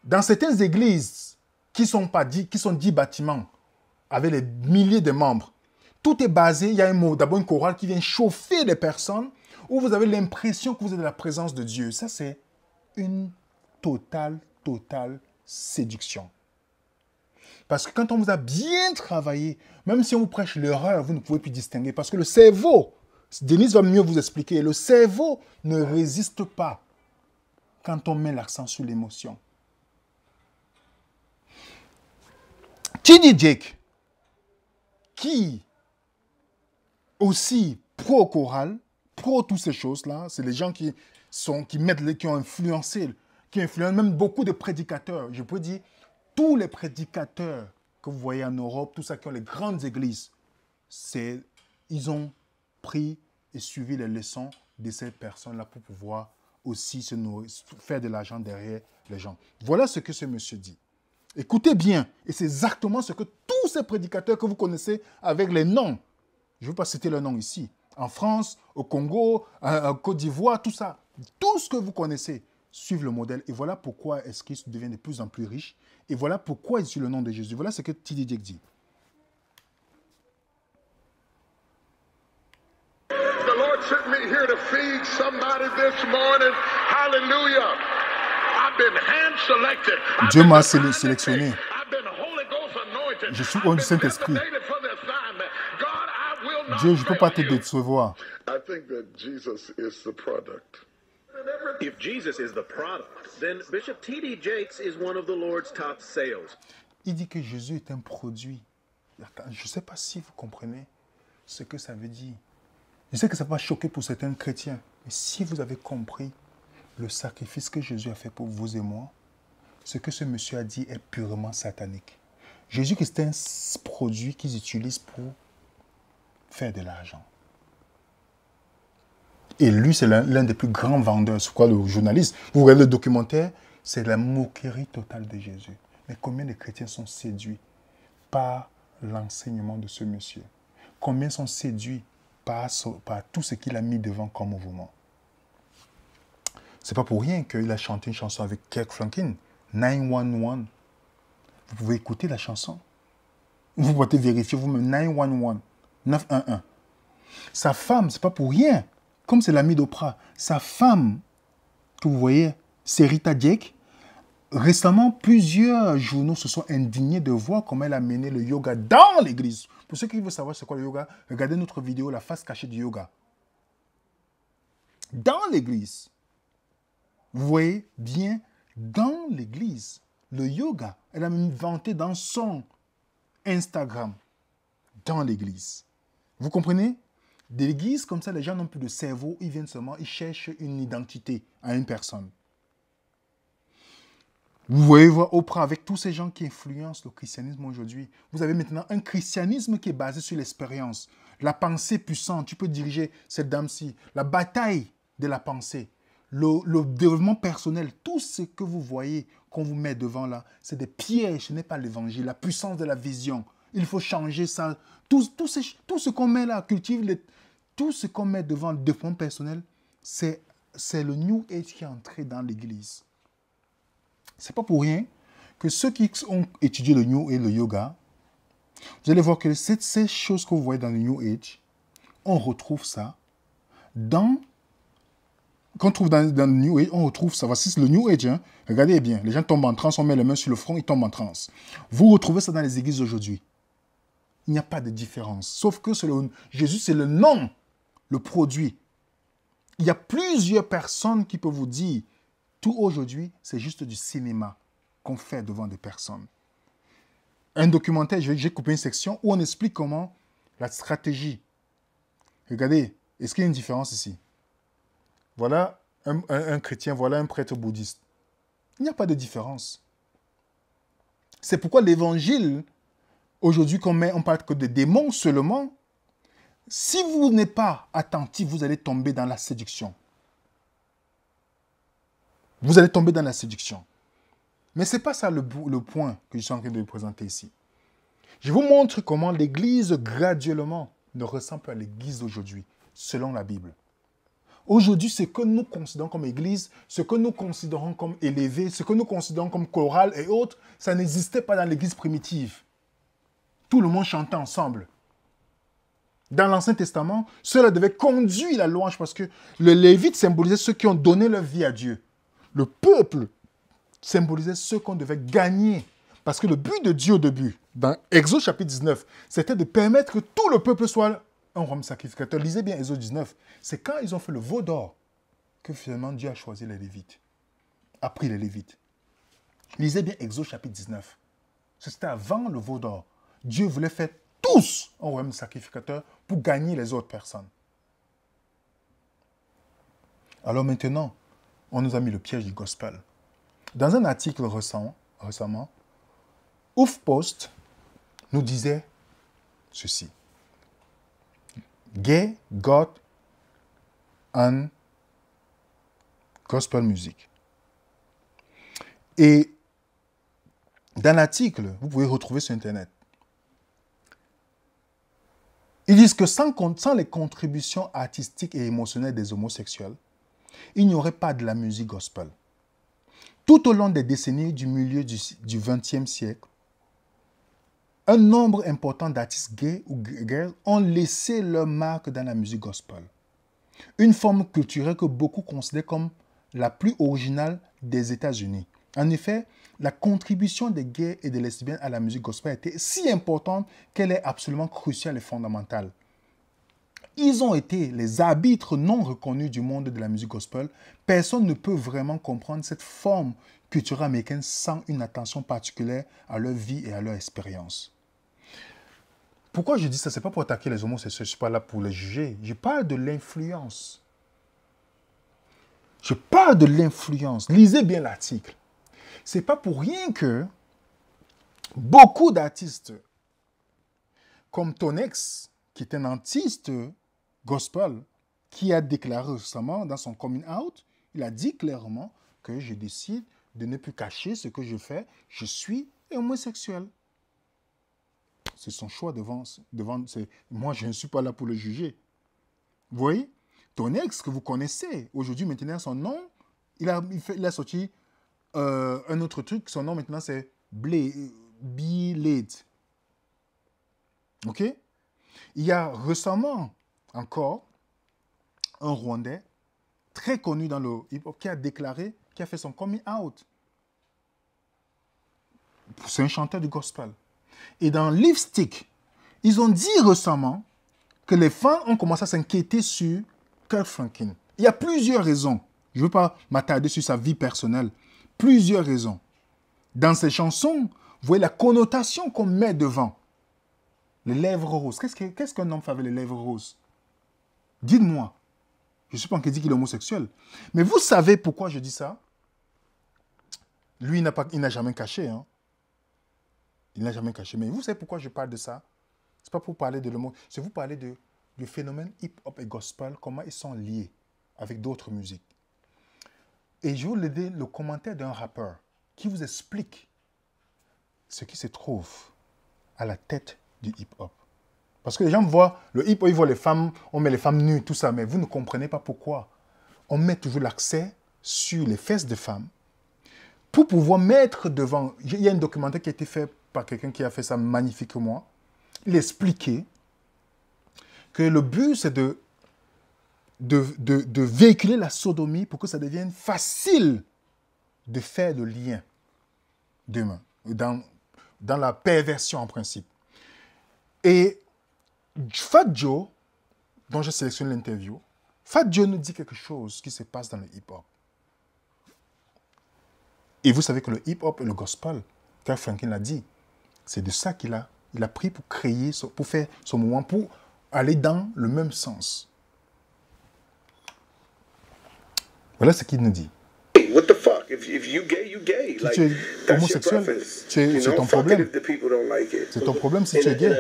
dans certaines églises qui sont 10 bâtiments, avec les milliers de membres, tout est basé, il y a d'abord une chorale qui vient chauffer les personnes, où vous avez l'impression que vous êtes dans la présence de Dieu. Ça, c'est une totale séduction. Parce que quand on vous a bien travaillé, même si on vous prêche l'erreur, vous ne pouvez plus distinguer. Parce que le cerveau, Denise va mieux vous expliquer, le cerveau ne résiste pas quand on met l'accent sur l'émotion. T.D. Jakes, qui aussi pro-chorale, pro toutes ces choses-là, c'est les gens qui ont influencé, qui influencent même beaucoup de prédicateurs. Je peux dire, tous les prédicateurs que vous voyez en Europe, tous ceux qui ont les grandes églises, ils ont pris et suivi les leçons de ces personnes-là pour pouvoir aussi faire de l'argent derrière les gens. Voilà ce que ce monsieur dit. Écoutez bien, et c'est exactement ce que tous ces prédicateurs que vous connaissez avec les noms, je ne veux pas citer leurs noms ici, en France, au Congo, en Côte d'Ivoire, tout ça, tout ce que vous connaissez, suivent le modèle. Et voilà pourquoi est-ce qu'ils deviennent de plus en plus riches. Et voilà pourquoi ils suivent le nom de Jésus. Voilà ce que T.D. Jakes dit. The Lord sent me here to feed somebody this morning. Hallelujah. I've been hand-selected. Dieu m'a sélectionné. Je suis au Saint-Esprit. Dieu, je ne peux pas te décevoir. I think that Jesus is the product. If Jesus is the product, then Bishop T.D. Jakes is one of the Lord's top sales. Il dit que Jésus est un produit. Je ne sais pas si vous comprenez ce que ça veut dire. Je sais que ça va choquer pour certains chrétiens. Mais si vous avez compris le sacrifice que Jésus a fait pour vous et moi, ce que ce monsieur a dit est purement satanique. Jésus, c'est un produit qu'ils utilisent pour faire de l'argent. Et lui, c'est l'un des plus grands vendeurs. C'est quoi le journaliste? Vous regardez le documentaire, c'est la moquerie totale de Jésus. Mais combien de chrétiens sont séduits par l'enseignement de ce monsieur? Combien sont séduits par tout ce qu'il a mis devant comme mouvement? C'est pas pour rien qu'il a chanté une chanson avec Kirk Franklin, 911. Vous pouvez écouter la chanson. Vous pouvez vérifier vous-même. 911. 911. Sa femme, c'est pas pour rien. Comme c'est l'ami d'Oprah, sa femme, que vous voyez, c'est Rita Jake. Récemment, plusieurs journaux se sont indignés de voir comment elle a mené le yoga dans l'église. Pour ceux qui veulent savoir c'est quoi le yoga, regardez notre vidéo, la face cachée du yoga. Dans l'église. Vous voyez bien, dans l'église, le yoga, elle a inventé dans son Instagram, dans l'église. Vous comprenez? De l'église, comme ça, les gens n'ont plus de cerveau, ils viennent seulement, ils cherchent une identité à une personne. Vous voyez voir Oprah avec tous ces gens qui influencent le christianisme aujourd'hui. Vous avez maintenant un christianisme qui est basé sur l'expérience. La pensée puissante, tu peux diriger cette dame-ci. La bataille de la pensée. Le développement personnel. Tout ce que vous voyez qu'on vous met devant là, c'est des pièges, ce n'est pas l'évangile. La puissance de la vision. Il faut changer ça. Tout ce qu'on met là, tout ce qu'on met devant le développement personnel, c'est le New Age qui est entré dans l'église. C'est pas pour rien que ceux qui ont étudié le New Age et le yoga, vous allez voir que ces choses que vous voyez dans le New Age, on retrouve ça quand on trouve dans le New Age, on retrouve ça. Voici le New Age. Hein. Regardez bien, les gens tombent en transe, on met les mains sur le front, ils tombent en transe. Vous retrouvez ça dans les églises aujourd'hui. Il n'y a pas de différence. Sauf que Jésus, c'est le nom, le produit. Il y a plusieurs personnes qui peuvent vous dire, tout aujourd'hui, c'est juste du cinéma qu'on fait devant des personnes. Un documentaire, j'ai coupé une section où on explique comment la stratégie. Regardez, est-ce qu'il y a une différence ici? Voilà un chrétien, voilà un prêtre bouddhiste. Il n'y a pas de différence. C'est pourquoi l'évangile, aujourd'hui, on parle que de démons seulement. Si vous n'êtes pas attentif, vous allez tomber dans la séduction. Vous allez tomber dans la séduction. Mais ce n'est pas ça le point que je suis en train de vous présenter ici. Je vous montre comment l'Église, graduellement, ne ressemble pas à l'Église d'aujourd'hui, selon la Bible. Aujourd'hui, ce que nous considérons comme Église, ce que nous considérons comme élevé, ce que nous considérons comme chorale et autres, ça n'existait pas dans l'Église primitive. Tout le monde chantait ensemble. Dans l'Ancien Testament, cela devait conduire la louange parce que le Lévite symbolisait ceux qui ont donné leur vie à Dieu. Le peuple symbolisait ceux qu'on devait gagner. Parce que le but de Dieu au début, dans Exode chapitre 19, c'était de permettre que tout le peuple soit un roi sacrificateur. Lisez bien Exode 19. C'est quand ils ont fait le veau d'or que finalement Dieu a choisi les Lévites. A pris les Lévites. Lisez bien Exode chapitre 19. C'était avant le veau d'or. Dieu voulait faire tous un royaume sacrificateur pour gagner les autres personnes. Alors maintenant, on nous a mis le piège du gospel. Dans un article récemment, HuffPost nous disait ceci. Gay God and Gospel Music. Et dans l'article, vous pouvez retrouver sur Internet, ils disent que sans les contributions artistiques et émotionnelles des homosexuels, il n'y aurait pas de la musique gospel. Tout au long des décennies du milieu du XXe siècle, un nombre important d'artistes gays ou girls ont laissé leur marque dans la musique gospel. Une forme culturelle que beaucoup considèrent comme la plus originale des États-Unis. En effet, la contribution des gays et des lesbiennes à la musique gospel était si importante qu'elle est absolument cruciale et fondamentale. Ils ont été les arbitres non reconnus du monde de la musique gospel. Personne ne peut vraiment comprendre cette forme culturelle américaine sans une attention particulière à leur vie et à leur expérience. Pourquoi je dis ça? Ce n'est pas pour attaquer les homosexuels, je ne suis pas là pour les juger. Je parle de l'influence. Je parle de l'influence. Lisez bien l'article. Ce n'est pas pour rien que beaucoup d'artistes comme Tonex, qui est un artiste gospel, qui a déclaré récemment dans son coming out, il a dit clairement que je décide de ne plus cacher ce que je fais, je suis homosexuel. C'est son choix devant moi, je ne suis pas là pour le juger. Vous voyez? Tonex, que vous connaissez, aujourd'hui, maintenant, son nom, il a sorti un autre truc, son nom maintenant c'est Blade. OK? Il y a récemment encore un Rwandais très connu dans le hip-hop qui a déclaré, qui a fait son coming out. C'est un chanteur du gospel. Et dans Lipstick, ils ont dit récemment que les fans ont commencé à s'inquiéter sur Kirk Franklin. Il y a plusieurs raisons. Je ne veux pas m'attarder sur sa vie personnelle. Plusieurs raisons. Dans ses chansons, vous voyez la connotation qu'on met devant. Les lèvres roses. Qu'est-ce qu'un homme fait avec les lèvres roses? Dites-moi. Je ne suis pas en train de dire qu'il est homosexuel. Mais vous savez pourquoi je dis ça? Lui, il n'a jamais caché. Hein? Il n'a jamais caché. Mais vous savez pourquoi je parle de ça? Ce n'est pas pour parler de l'homo. C'est vous parler du phénomène hip-hop et gospel, comment ils sont liés avec d'autres musiques. Et je vais vous donner le commentaire d'un rappeur qui vous explique ce qui se trouve à la tête du hip-hop. Parce que les gens voient le hip-hop, ils voient les femmes, on met les femmes nues, tout ça, mais vous ne comprenez pas pourquoi. On met toujours l'accès sur les fesses de femmes pour pouvoir mettre devant. Il y a un documentaire qui a été fait par quelqu'un qui a fait ça magnifiquement. Il expliquait que le but, c'est de véhiculer la sodomie pour que ça devienne facile de faire le lien demain, dans la perversion en principe. Et Fat Joe, dont je sélectionne l'interview, Fat Joe nous dit quelque chose qui se passe dans le hip-hop. Et vous savez que le hip-hop et le gospel, Kirk Franklin l'a dit, c'est de ça qu'il a pris pour créer, pour faire son mouvement, pour aller dans le même sens. Voilà ce qu'il nous dit. What the fuck? If you gay, you gay. Si tu es homosexuel, c'est ton problème. C'est ton problème si tu es gay.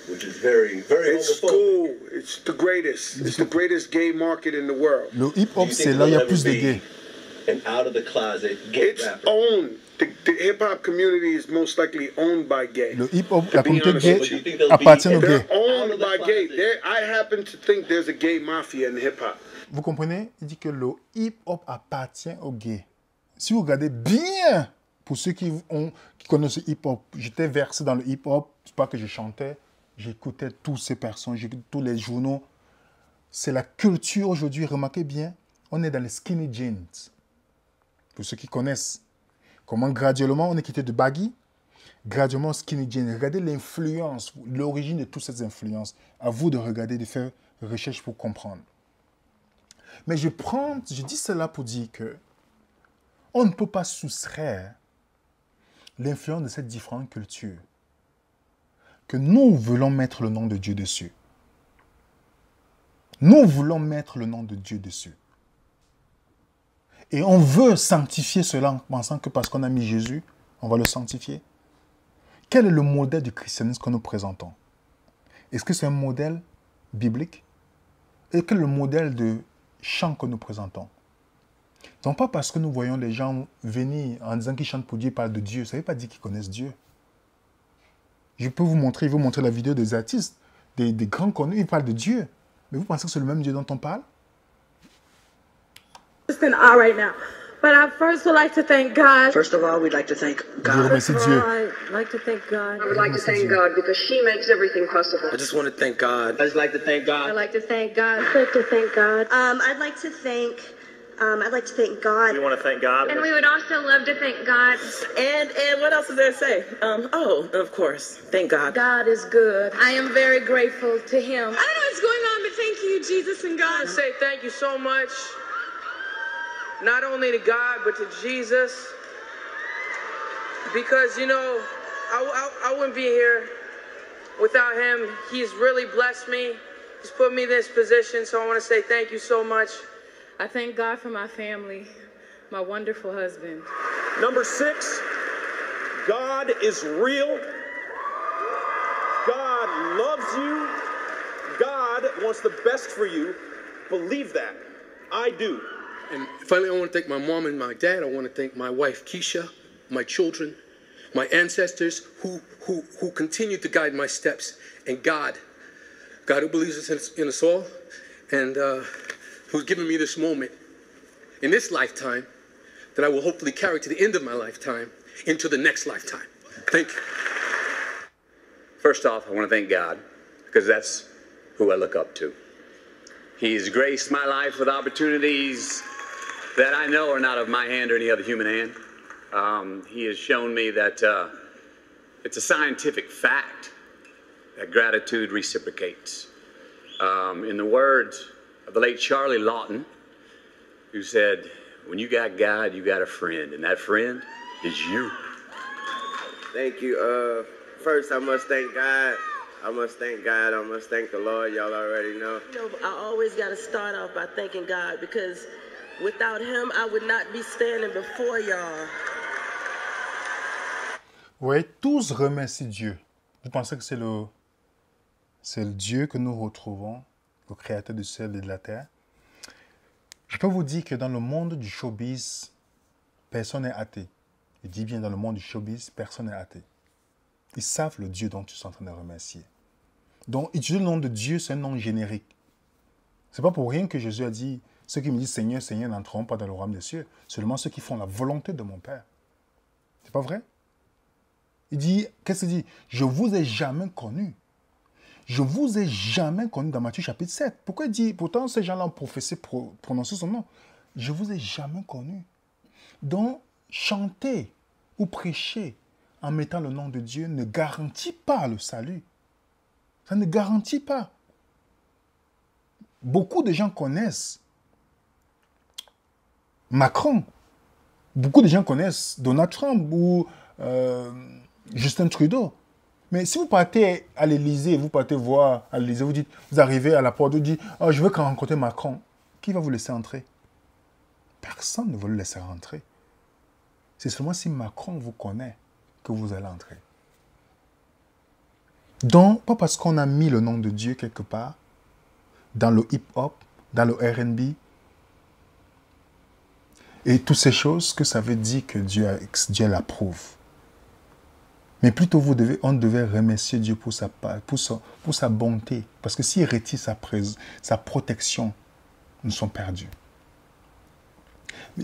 It's cool. It's the greatest. It's the greatest gay market in the world. Le hip-hop, c'est là où il y a plus de gays. It's owned. The hip-hop community is most likely owned by gay. Le hip-hop, la communauté gay appartient aux gays. They're owned by gay. I happen to think there's a gay mafia in hip-hop. Vous comprenez? Il dit que le hip-hop appartient aux gays. Si vous regardez bien, pour ceux qui connaissent le hip-hop, j'étais versé dans le hip-hop, c'est pas que je chantais, j'écoutais toutes ces personnes, j'écoutais tous les journaux. C'est la culture aujourd'hui, remarquez bien, on est dans les skinny jeans. Pour ceux qui connaissent, comment graduellement on est quitté de baggy, graduellement skinny jeans. Regardez l'influence, l'origine de toutes ces influences. À vous de regarder, de faire recherche pour comprendre. Mais je dis cela pour dire que on ne peut pas soustraire l'influence de ces différentes cultures. Que nous voulons mettre le nom de Dieu dessus. Nous voulons mettre le nom de Dieu dessus. Et on veut sanctifier cela en pensant que parce qu'on a mis Jésus, on va le sanctifier. Quel est le modèle du christianisme que nous présentons? Est-ce que c'est un modèle biblique? Et quel est le modèle de chant que nous présentons? Donc pas parce que nous voyons les gens venir en disant qu'ils chantent pour Dieu et parlent de Dieu, ça ne veut pas dire qu'ils connaissent Dieu. Je peux vous montrer la vidéo des artistes, des grands connus, ils parlent de Dieu. Mais vous pensez que c'est le même Dieu dont on parle? Just in awe right now. But I first would like to thank God. First of all, we'd like to thank Je God. remercie Dieu. I'd like to thank God. I would like to thank God because she makes everything possible. I just want to thank God. I just like to thank God. I'd like to thank God. I'd like to thank God. I'd like to thank God. We want to thank God. And we would also love to thank God. And what else is there to say? Of course, thank God. God is good. I am very grateful to Him. I don't know what's going on, but thank you, Jesus and God. I want to say thank you so much, not only to God, but to Jesus. Because, you know, I wouldn't be here without Him. He's really blessed me. He's put me in this position, so I want to say thank you so much. I thank God for my family, my wonderful husband. Number 6, God is real. God loves you. God wants the best for you. Believe that. I do. And finally, I want to thank my mom and my dad. I want to thank my wife, Keisha, my children, my ancestors who continue to guide my steps, and God who believes in us all, and who's given me this moment in this lifetime that I will hopefully carry to the end of my lifetime into the next lifetime. Thank you. First off, I want to thank God because that's who I look up to. He's graced my life with opportunities that I know are not of my hand or any other human hand. He has shown me that it's a scientific fact that gratitude reciprocates. In the words of the late Charlie Lawton, who said, when you got God, you got a friend, and that friend is you. Thank you. First, I must thank God. I must thank God. I must thank the Lord. Y'all already know. You know, I always got to start off by thanking God because without him, I would not be standing before y'all. Oui, tous remercient Dieu. Vous pensez que c'est le Dieu que nous retrouvons, le créateur du ciel et de la terre? Je peux vous dire que dans le monde du showbiz, personne n'est athée. Je dis bien dans le monde du showbiz, personne n'est athée. Ils savent le Dieu dont tu es en train de remercier. Donc, utiliser le nom de Dieu, c'est un nom générique. Ce n'est pas pour rien que Jésus a dit, ceux qui me disent Seigneur, Seigneur n'entreront pas dans le royaume des cieux, seulement ceux qui font la volonté de mon Père. C'est pas vrai? Il dit, qu'est-ce qu'il dit? Je ne vous ai jamais connu. Je ne vous ai jamais connu dans Matthieu chapitre 7. Pourquoi il dit, pourtant ces gens-là ont professé, prononcé son nom. Je ne vous ai jamais connu. Donc, chanter ou prêcher en mettant le nom de Dieu ne garantit pas le salut. Ça ne garantit pas. Beaucoup de gens connaissent Macron. Beaucoup de gens connaissent Donald Trump ou Justin Trudeau. Mais si vous partez à l'Élysée, vous partez voir à l'Élysée, vous arrivez à la porte, vous dites oh, je veux rencontrer Macron. Qui va vous laisser entrer? Personne ne va le laisser rentrer. C'est seulement si Macron vous connaît que vous allez entrer. Donc, pas parce qu'on a mis le nom de Dieu quelque part, dans le hip-hop, dans le R&B, et toutes ces choses, que ça veut dire que Dieu l'approuve. Mais plutôt, on devait remercier Dieu pour sa bonté. Parce que s'il retire sa protection, nous sommes perdus.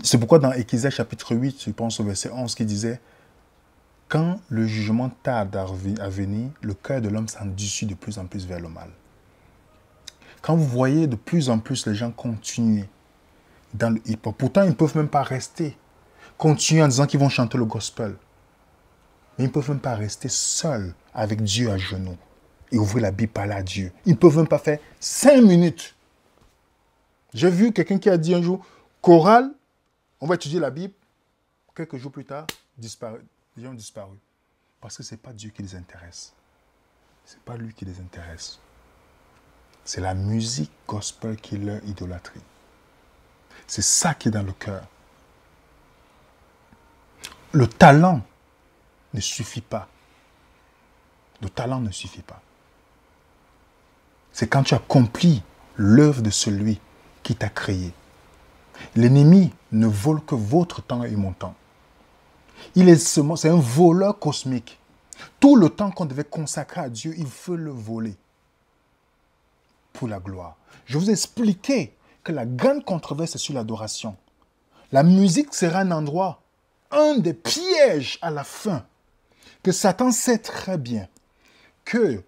C'est pourquoi dans Ésaïe chapitre 8, je pense au verset 11, qui disait « Quand le jugement tarde à venir, le cœur de l'homme s'endurcit de plus en plus vers le mal. » Quand vous voyez de plus en plus les gens continuer dans le hip-hop, pourtant ils ne peuvent même pas rester, continuer en disant qu'ils vont chanter le gospel. Mais ils ne peuvent même pas rester seuls avec Dieu à genoux et ouvrir la Bible, parler à Dieu. Ils ne peuvent même pas faire 5 minutes. J'ai vu quelqu'un qui a dit un jour, chorale, on va étudier la Bible. Quelques jours plus tard, les gens ont disparu. Parce que ce n'est pas Dieu qui les intéresse. Ce n'est pas lui qui les intéresse. C'est la musique gospel qui est leur idolâtrie. C'est ça qui est dans le cœur. Le talent ne suffit pas. Le talent ne suffit pas. C'est quand tu accomplis l'œuvre de celui qui t'a créé. L'ennemi ne vole que votre temps et mon temps. C'est un voleur cosmique. Tout le temps qu'on devait consacrer à Dieu, il veut le voler pour la gloire. Je vous ai expliqué que la grande controverse est sur l'adoration. La musique sera un endroit, un des pièges à la fin, que Satan sait très bien que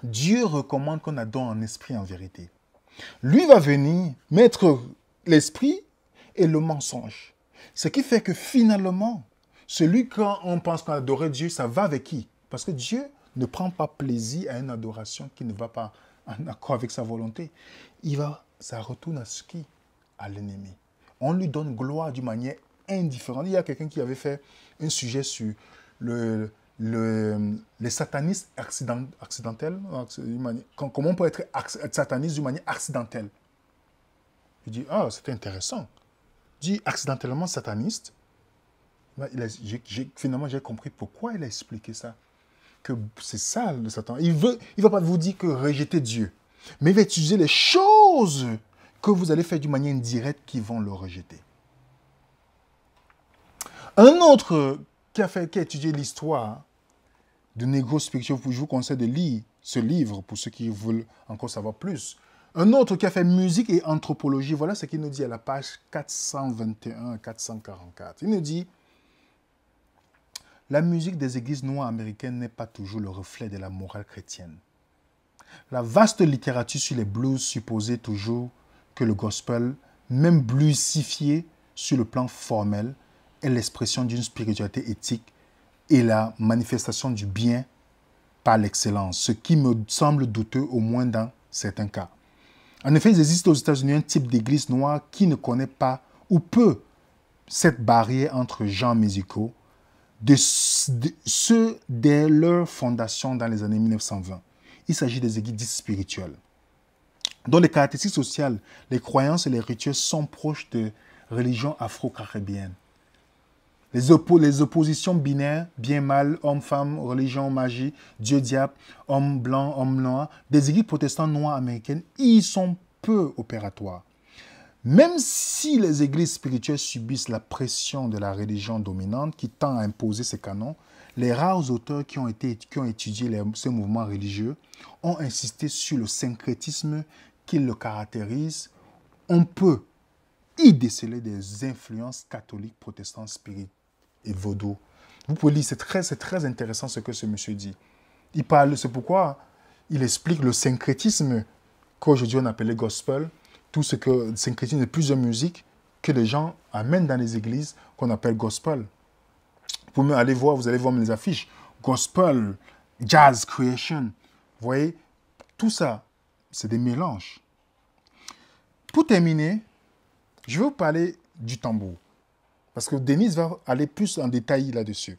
Dieu recommande qu'on adore en esprit et en vérité. Lui va venir mettre l'esprit et le mensonge. Ce qui fait que finalement, celui quand on pense qu'on adorer Dieu, ça va avec qui? Parce que Dieu ne prend pas plaisir à une adoration qui ne va pas en accord avec sa volonté. Ça retourne à ce qui? À l'ennemi. On lui donne gloire d'une manière indifférente. Il y a quelqu'un qui avait fait un sujet sur les satanistes accidentels. Comment on peut être sataniste d'une manière accidentelle? Je dis, ah, c'est intéressant. Je dis, accidentellement sataniste. Finalement, j'ai compris pourquoi il a expliqué ça. Que c'est ça, le Satan. Il ne va pas vous dire que rejetez Dieu. Mais il va utiliser les choses que vous allez faire d'une manière indirecte qui vont le rejeter. Un autre qui a étudié l'histoire de Negro Spiritual, je vous conseille de lire ce livre pour ceux qui veulent encore savoir plus. Un autre qui a fait musique et anthropologie, voilà ce qu'il nous dit à la page 421 à 444. Il nous dit, la musique des églises noires américaines n'est pas toujours le reflet de la morale chrétienne. La vaste littérature sur les blues supposait toujours que le gospel, même bluesifié sur le plan formel, est l'expression d'une spiritualité éthique et la manifestation du bien par l'excellence, ce qui me semble douteux au moins dans certains cas. En effet, il existe aux États-Unis un type d'église noire qui ne connaît pas ou peu cette barrière entre genres musicaux de ceux dès leur fondation dans les années 1920. Il s'agit des églises dites spirituelles, dont les caractéristiques sociales, les croyances et les rituels sont proches de religions afro-caribéennes. Les oppositions binaires, bien-mal, homme-femme, religion, magie, Dieu-diable, homme blanc, homme noir, des églises protestantes noires américaines y sont peu opératoires. Même si les églises spirituelles subissent la pression de la religion dominante qui tend à imposer ses canons, les rares auteurs qui ont étudié ce mouvement religieux ont insisté sur le syncrétisme qui le caractérise. On peut y déceler des influences catholiques, protestantes, spirites et vaudou. Vous pouvez lire, c'est très intéressant ce que ce monsieur dit. Il parle, c'est pourquoi il explique le syncrétisme qu'aujourd'hui on appelle le gospel, tout ce que le syncrétisme de plusieurs musiques que les gens amènent dans les églises qu'on appelle gospel. Vous pouvez aller voir, vous allez voir les affiches, gospel, jazz, creation. Vous voyez, tout ça, c'est des mélanges. Pour terminer, je vais vous parler du tambour. Parce que Denise va aller plus en détail là-dessus.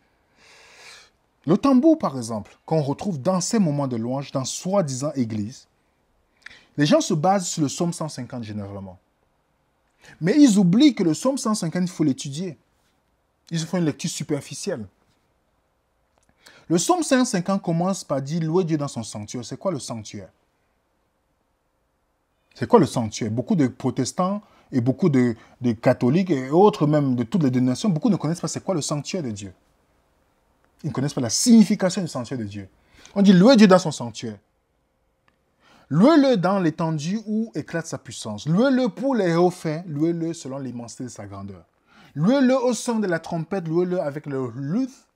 Le tambour, par exemple, qu'on retrouve dans ces moments de louange, dans soi-disant église, les gens se basent sur le psaume 150 généralement. Mais ils oublient que le psaume 150, il faut l'étudier. Ils font une lecture superficielle. Le psaume 150 commence par dire « Louez Dieu dans son sanctuaire ». C'est quoi le sanctuaire? C'est quoi le sanctuaire? Beaucoup de protestants et beaucoup de catholiques et autres même de toutes les dénominations, beaucoup ne connaissent pas c'est quoi le sanctuaire de Dieu. Ils ne connaissent pas la signification du sanctuaire de Dieu. On dit louez Dieu dans son sanctuaire. Louez-le dans l'étendue où éclate sa puissance. Louez-le pour les hauts faits. Louez-le selon l'immensité de sa grandeur. Louez-le au son de la trompette. Louez-le avec le luth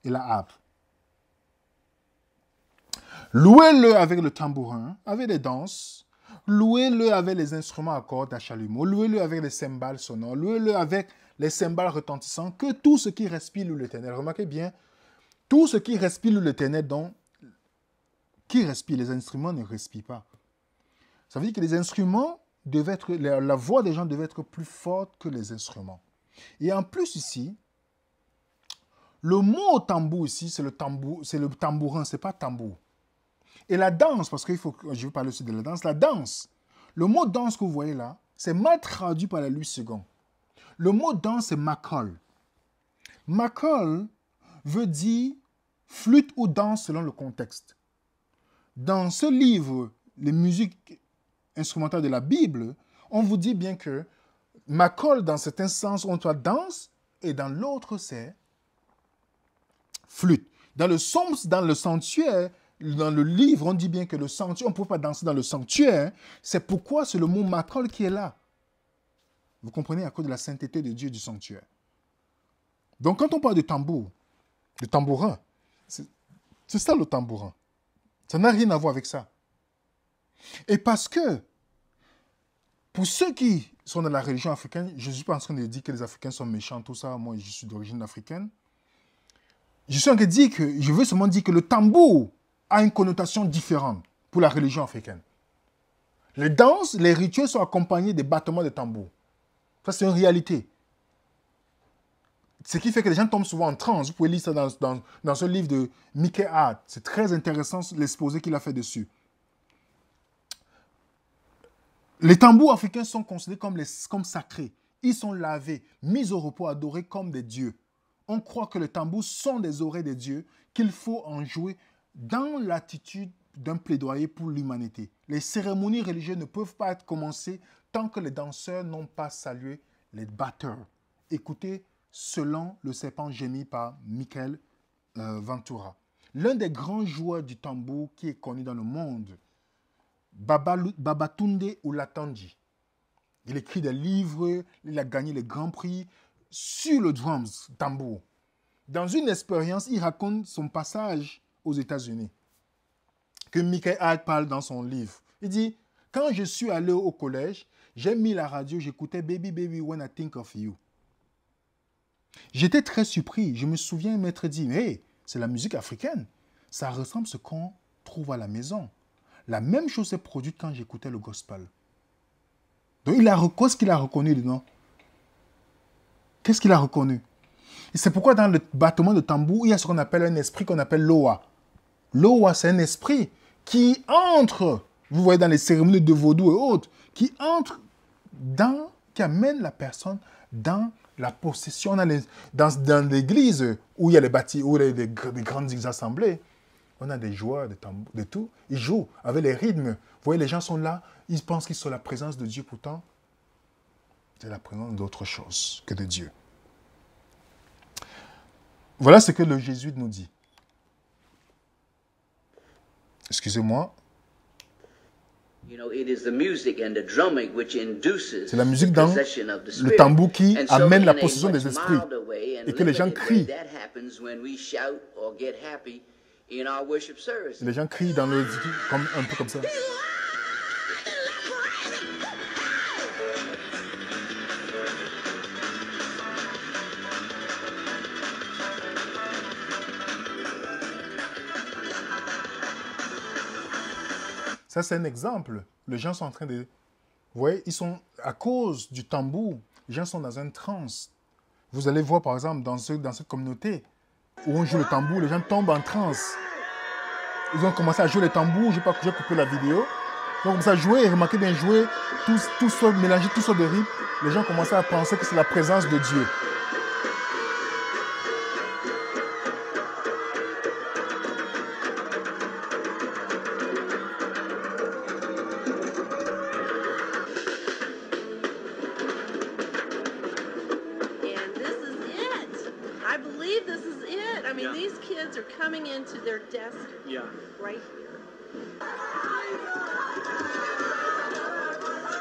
et la harpe. Louez-le avec le tambourin, avec les danses. Louez-le avec les instruments à cordes, à chalumeau. Louez-le avec les cymbales sonores. Louez-le avec les cymbales retentissants. Que tout ce qui respire loue l'Éternel. Remarquez bien, tout ce qui respire loue l'Éternel, donc, qui respire, les instruments ne respirent pas. Ça veut dire que les instruments devaient être, la voix des gens devait être plus forte que les instruments. Et en plus ici, le mot tambour ici, c'est le tambourin, c'est pas tambour. Et la danse, parce que je vais parler aussi de la danse. La danse, le mot danse que vous voyez là, c'est mal traduit par la Louis II. Le mot danse, c'est makol. Makol veut dire flûte ou danse selon le contexte. Dans ce livre, les musiques instrumentales de la Bible, on vous dit bien que makol, dans certains sens, on doit danse, et dans l'autre, c'est flûte. Dans le sanctuaire, dans le livre, on dit bien que le sanctuaire, on ne peut pas danser dans le sanctuaire. C'est pourquoi c'est le mot makol qui est là. Vous comprenez, à cause de la sainteté de Dieu du sanctuaire. Donc, quand on parle de tambour, de tambourin, c'est ça le tambourin. Ça n'a rien à voir avec ça. Et parce que, pour ceux qui sont dans la religion africaine, je ne suis pas en train de dire que les Africains sont méchants, tout ça. Moi, je suis d'origine africaine. Je suis en train de dire que, je veux seulement dire que le tambour a une connotation différente pour la religion africaine. Les danses, les rituels sont accompagnés des battements de tambour. Ça, c'est une réalité. Ce qui fait que les gens tombent souvent en transe. Vous pouvez lire ça dans ce livre de Mickey Hart. C'est très intéressant l'exposé qu'il a fait dessus. Les tambours africains sont considérés comme sacrés. Ils sont lavés, mis au repos, adorés comme des dieux. On croit que les tambours sont des oreilles de Dieu, qu'il faut en jouer dans l'attitude d'un plaidoyer pour l'humanité. Les cérémonies religieuses ne peuvent pas être commencées tant que les danseurs n'ont pas salué les batteurs. Écoutez, selon le serpent gémi par Michael Ventura. L'un des grands joueurs du tambour qui est connu dans le monde, Babatunde Olatunji. Il écrit des livres, il a gagné les grands prix sur le drums, tambour. Dans une expérience, il raconte son passage aux États-Unis, que Michael Hyatt parle dans son livre. Il dit, quand je suis allé au collège, j'ai mis la radio, j'écoutais Baby Baby When I Think of You. J'étais très surpris. Je me souviens m'être dit, hey, c'est la musique africaine. Ça ressemble à ce qu'on trouve à la maison. La même chose s'est produite quand j'écoutais le gospel. Donc, qu'est-ce qu'il a reconnu dedans? Qu'est-ce qu'il a reconnu? Et c'est pourquoi dans le battement de tambour, il y a ce qu'on appelle un esprit qu'on appelle Loa. Loa, c'est un esprit qui entre, vous voyez dans les cérémonies de vaudou et autres, qui entre qui amène la personne dans la possession. Dans l'église où il y a les bâtis, où il y a des grandes assemblées, on a des joueurs de tambour, de tout. Ils jouent avec les rythmes. Vous voyez, les gens sont là, ils pensent qu'ils sont la présence de Dieu, pourtant, c'est la présence d'autre chose que de Dieu. Voilà ce que le jésuite nous dit. Excusez-moi. C'est la musique dans le tambour qui amène la possession des esprits et que les gens crient. Et les gens crient dans le un peu comme ça. Ça, c'est un exemple. Les gens sont en train de... Vous voyez, ils sont... À cause du tambour, les gens sont dans un transe. Vous allez voir, par exemple, dans cette communauté où on joue le tambour, les gens tombent en transe. Ils ont commencé à jouer le tambour. Je n'ai pas coupé la vidéo. Ils ont commencé à jouer et remarquez bien jouer, mélanger tout sortes de rythmes. Les gens commençaient à penser que c'est la présence de Dieu.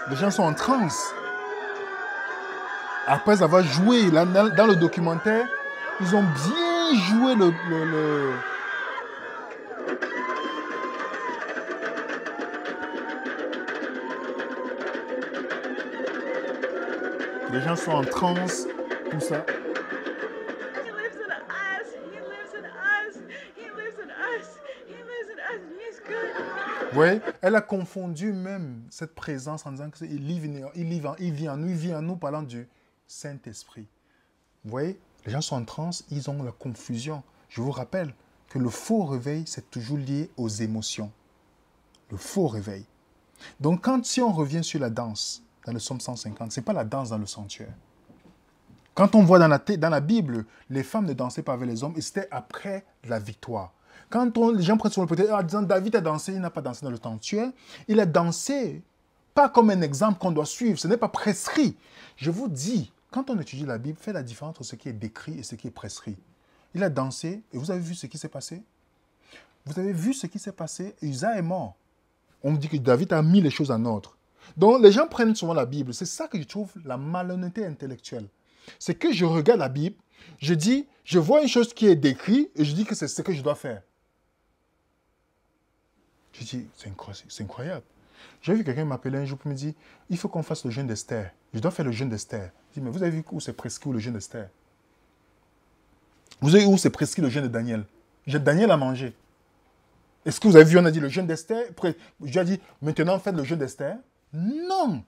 Les gens sont en transe. Après avoir joué dans le documentaire, ils ont bien joué Les gens sont en transe, tout ça. Vous voyez, elle a confondu même cette présence en disant qu'il vit en nous parlant du Saint-Esprit. Vous voyez, les gens sont en transe, ils ont la confusion. Je vous rappelle que le faux réveil, c'est toujours lié aux émotions. Le faux réveil. Donc, si on revient sur la danse, dans le psaume 150, ce n'est pas la danse dans le sanctuaire. Quand on voit dans la Bible, les femmes ne dansaient pas avec les hommes et c'était après la victoire. Quand les gens prennent sur le côté, disant David a dansé, il n'a pas dansé dans le sanctuaire. Il a dansé, pas comme un exemple qu'on doit suivre, ce n'est pas prescrit. Je vous dis, quand on étudie la Bible, faites la différence entre ce qui est décrit et ce qui est prescrit. Il a dansé, et vous avez vu ce qui s'est passé? Vous avez vu ce qui s'est passé? Usa est mort. On me dit que David a mis les choses en ordre. Donc les gens prennent souvent la Bible. C'est ça que je trouve la malhonnêteté intellectuelle. C'est que je regarde la Bible, je dis, je vois une chose qui est décrite, et je dis que c'est ce que je dois faire. Je dis, c'est incroyable. J'ai vu quelqu'un m'appeler un jour pour me dire, il faut qu'on fasse le jeûne d'Esther. Je dois faire le jeûne d'Esther. Je dis, mais vous avez vu où c'est prescrit le jeûne d'Esther? Vous avez vu où c'est prescrit le jeûne de Daniel? Daniel a mangé. Est-ce que vous avez vu, on a dit le jeûne d'Esther? J'ai dit, maintenant faites le jeûne d'Esther. Non.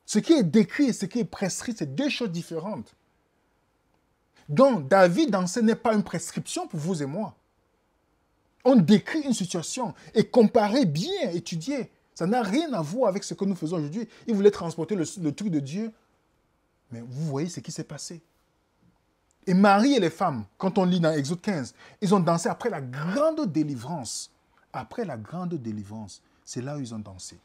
Ce qui est décrit et ce qui est prescrit, c'est deux choses différentes. Donc, David dansait n'est pas une prescription pour vous et moi. On décrit une situation et comparer bien, étudier. Ça n'a rien à voir avec ce que nous faisons aujourd'hui. Il voulait transporter le truc de Dieu. Mais vous voyez ce qui s'est passé. Et Marie et les femmes, quand on lit dans Exode 15, ils ont dansé après la grande délivrance. Après la grande délivrance, c'est là où ils ont dansé.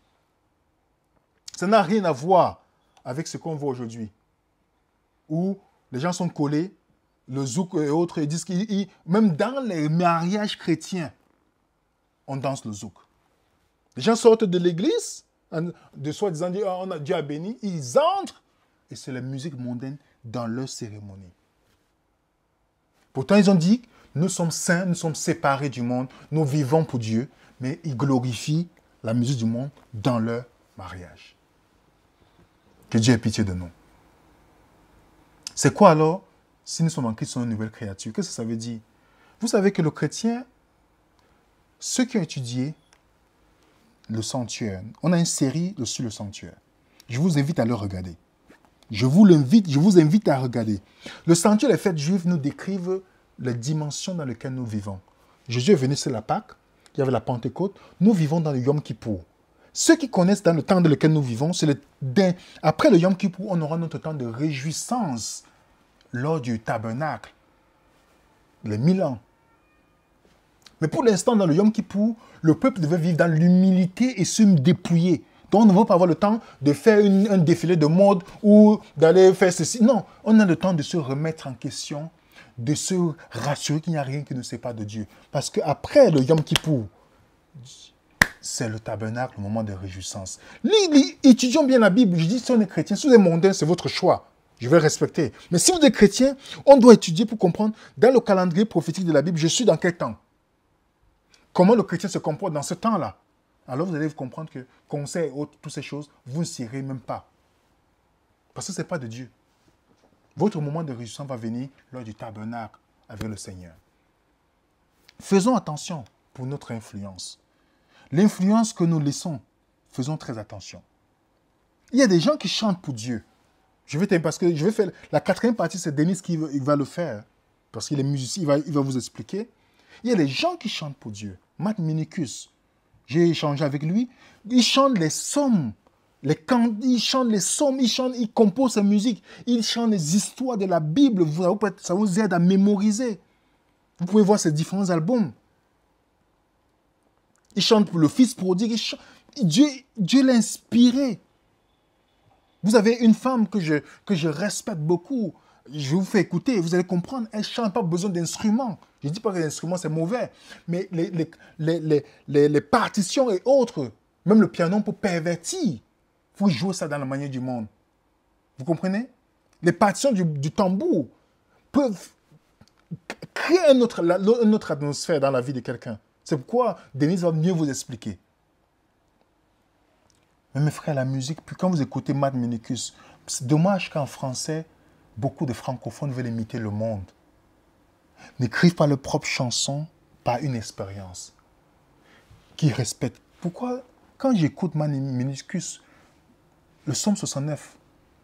Ça n'a rien à voir avec ce qu'on voit aujourd'hui. Où les gens sont collés, le zouk et autres, ils disent qu'ils, même dans les mariages chrétiens, on danse le zouk. Les gens sortent de l'église, de soi-disant, Dieu a béni, ils entrent, et c'est la musique mondaine dans leur cérémonie. Pourtant, ils ont dit, nous sommes saints, nous sommes séparés du monde, nous vivons pour Dieu, mais ils glorifient la musique du monde dans leur mariage. Que Dieu ait pitié de nous. C'est quoi alors, si nous sommes en Christ, nous sommes une nouvelle créature? Qu'est-ce que ça veut dire? Vous savez que le chrétien, ceux qui ont étudié le sanctuaire, on a une série sur le sanctuaire. Je vous invite à le regarder. Je vous invite à regarder. Le sanctuaire, les fêtes juives nous décrivent les dimensions dans lesquelles nous vivons. Jésus est venu sur la Pâque, il y avait la Pentecôte, nous vivons dans le Yom Kippour. Ceux qui connaissent dans le temps dans lequel nous vivons, après le Yom Kippour, on aura notre temps de réjouissance lors du tabernacle, les 1000 ans. Mais pour l'instant, dans le Yom Kippour, le peuple devait vivre dans l'humilité et se dépouiller. Donc, on ne va pas avoir le temps de faire un défilé de mode ou d'aller faire ceci. Non, on a le temps de se remettre en question, de se rassurer qu'il n'y a rien qui ne sait pas de Dieu. Parce qu'après le Yom Kippour, c'est le tabernacle, le moment de réjouissance. Étudions bien la Bible. Je dis, si on est chrétien, si vous êtes mondain, c'est votre choix. Je vais le respecter. Mais si vous êtes chrétien, on doit étudier pour comprendre, dans le calendrier prophétique de la Bible, je suis dans quel temps? Comment le chrétien se comporte dans ce temps-là? Alors vous allez comprendre que conseil et autres, toutes ces choses, vous ne s'irez même pas. Parce que ce n'est pas de Dieu. Votre moment de réjouissance va venir lors du tabernacle avec le Seigneur. Faisons attention pour notre influence. L'influence que nous laissons, faisons très attention. Il y a des gens qui chantent pour Dieu. Parce que je vais faire la quatrième partie, c'est Denis qui va le faire. Parce qu'il est musicien, il va vous expliquer. Il y a des gens qui chantent pour Dieu. Matt Minicus, j'ai échangé avec lui. Il chante les psaumes, il compose sa musique, il chante les histoires de la Bible. Ça vous aide à mémoriser. Vous pouvez voir ses différents albums. Il chante pour le Fils prodigue. Dieu l'a inspiré. Vous avez une femme que je respecte beaucoup. Je vous fais écouter, vous allez comprendre. Elle ne chante pas besoin d'instruments. Je ne dis pas que l'instrument c'est mauvais, mais les partitions et autres, même le piano peut pervertir. Il faut jouer ça dans la manière du monde. Vous comprenez? Les partitions du tambour peuvent créer une autre atmosphère dans la vie de quelqu'un. C'est pourquoi Denise va mieux vous expliquer. Mais mes frères, la musique, puis quand vous écoutez Matt Minicus, c'est dommage qu'en français, beaucoup de francophones veulent imiter le monde. N'écrivent pas leurs propres chansons par une expérience. Qui respectent. Pourquoi, quand j'écoute Matt Minicus, le psaume 69,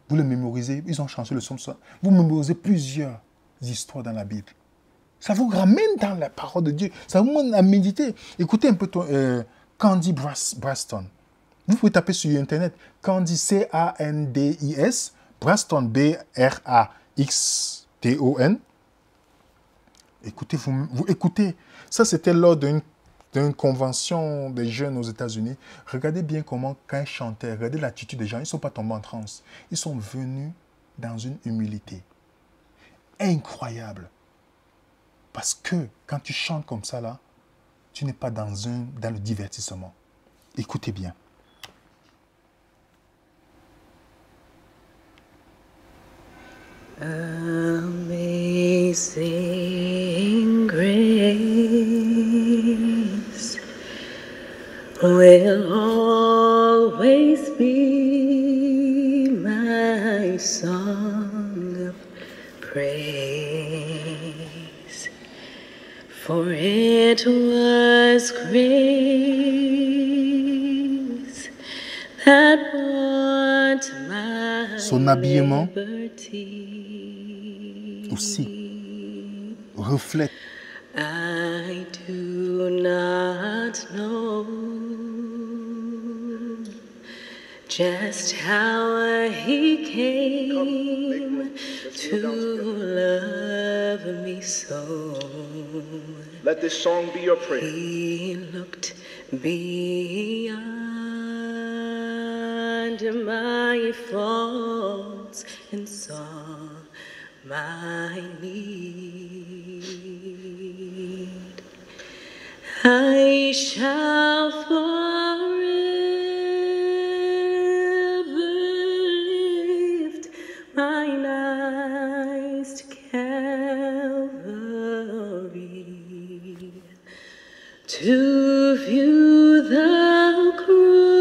vous le mémorisez, ils ont chanté le psaume 69, vous mémorisez plusieurs histoires dans la Bible. Ça vous ramène dans la parole de Dieu. Ça vous mène à méditer. Écoutez un peu Candy Braston. Vous pouvez taper sur Internet. Candy, C-A-N-D-I-S. Braston, B-R-A-X-T-O-N. Écoutez, vous écoutez. Ça, c'était lors d'une convention des jeunes aux États-Unis. Regardez bien comment, quand ils chantaient, regardez l'attitude des gens. Ils ne sont pas tombés en transe. Ils sont venus dans une humilité incroyable. Parce que quand tu chantes comme ça, là, tu n'es pas dans le divertissement. Écoutez bien. Amazing grace will always be my song of praise, for it was grace that brought my son habillement aussi reflète. I do not know just how he came to love me so. Let this song be your prayer. He looked beyond my faults and saw my need. I shall forever lift mine eyes to Calvary to view the cross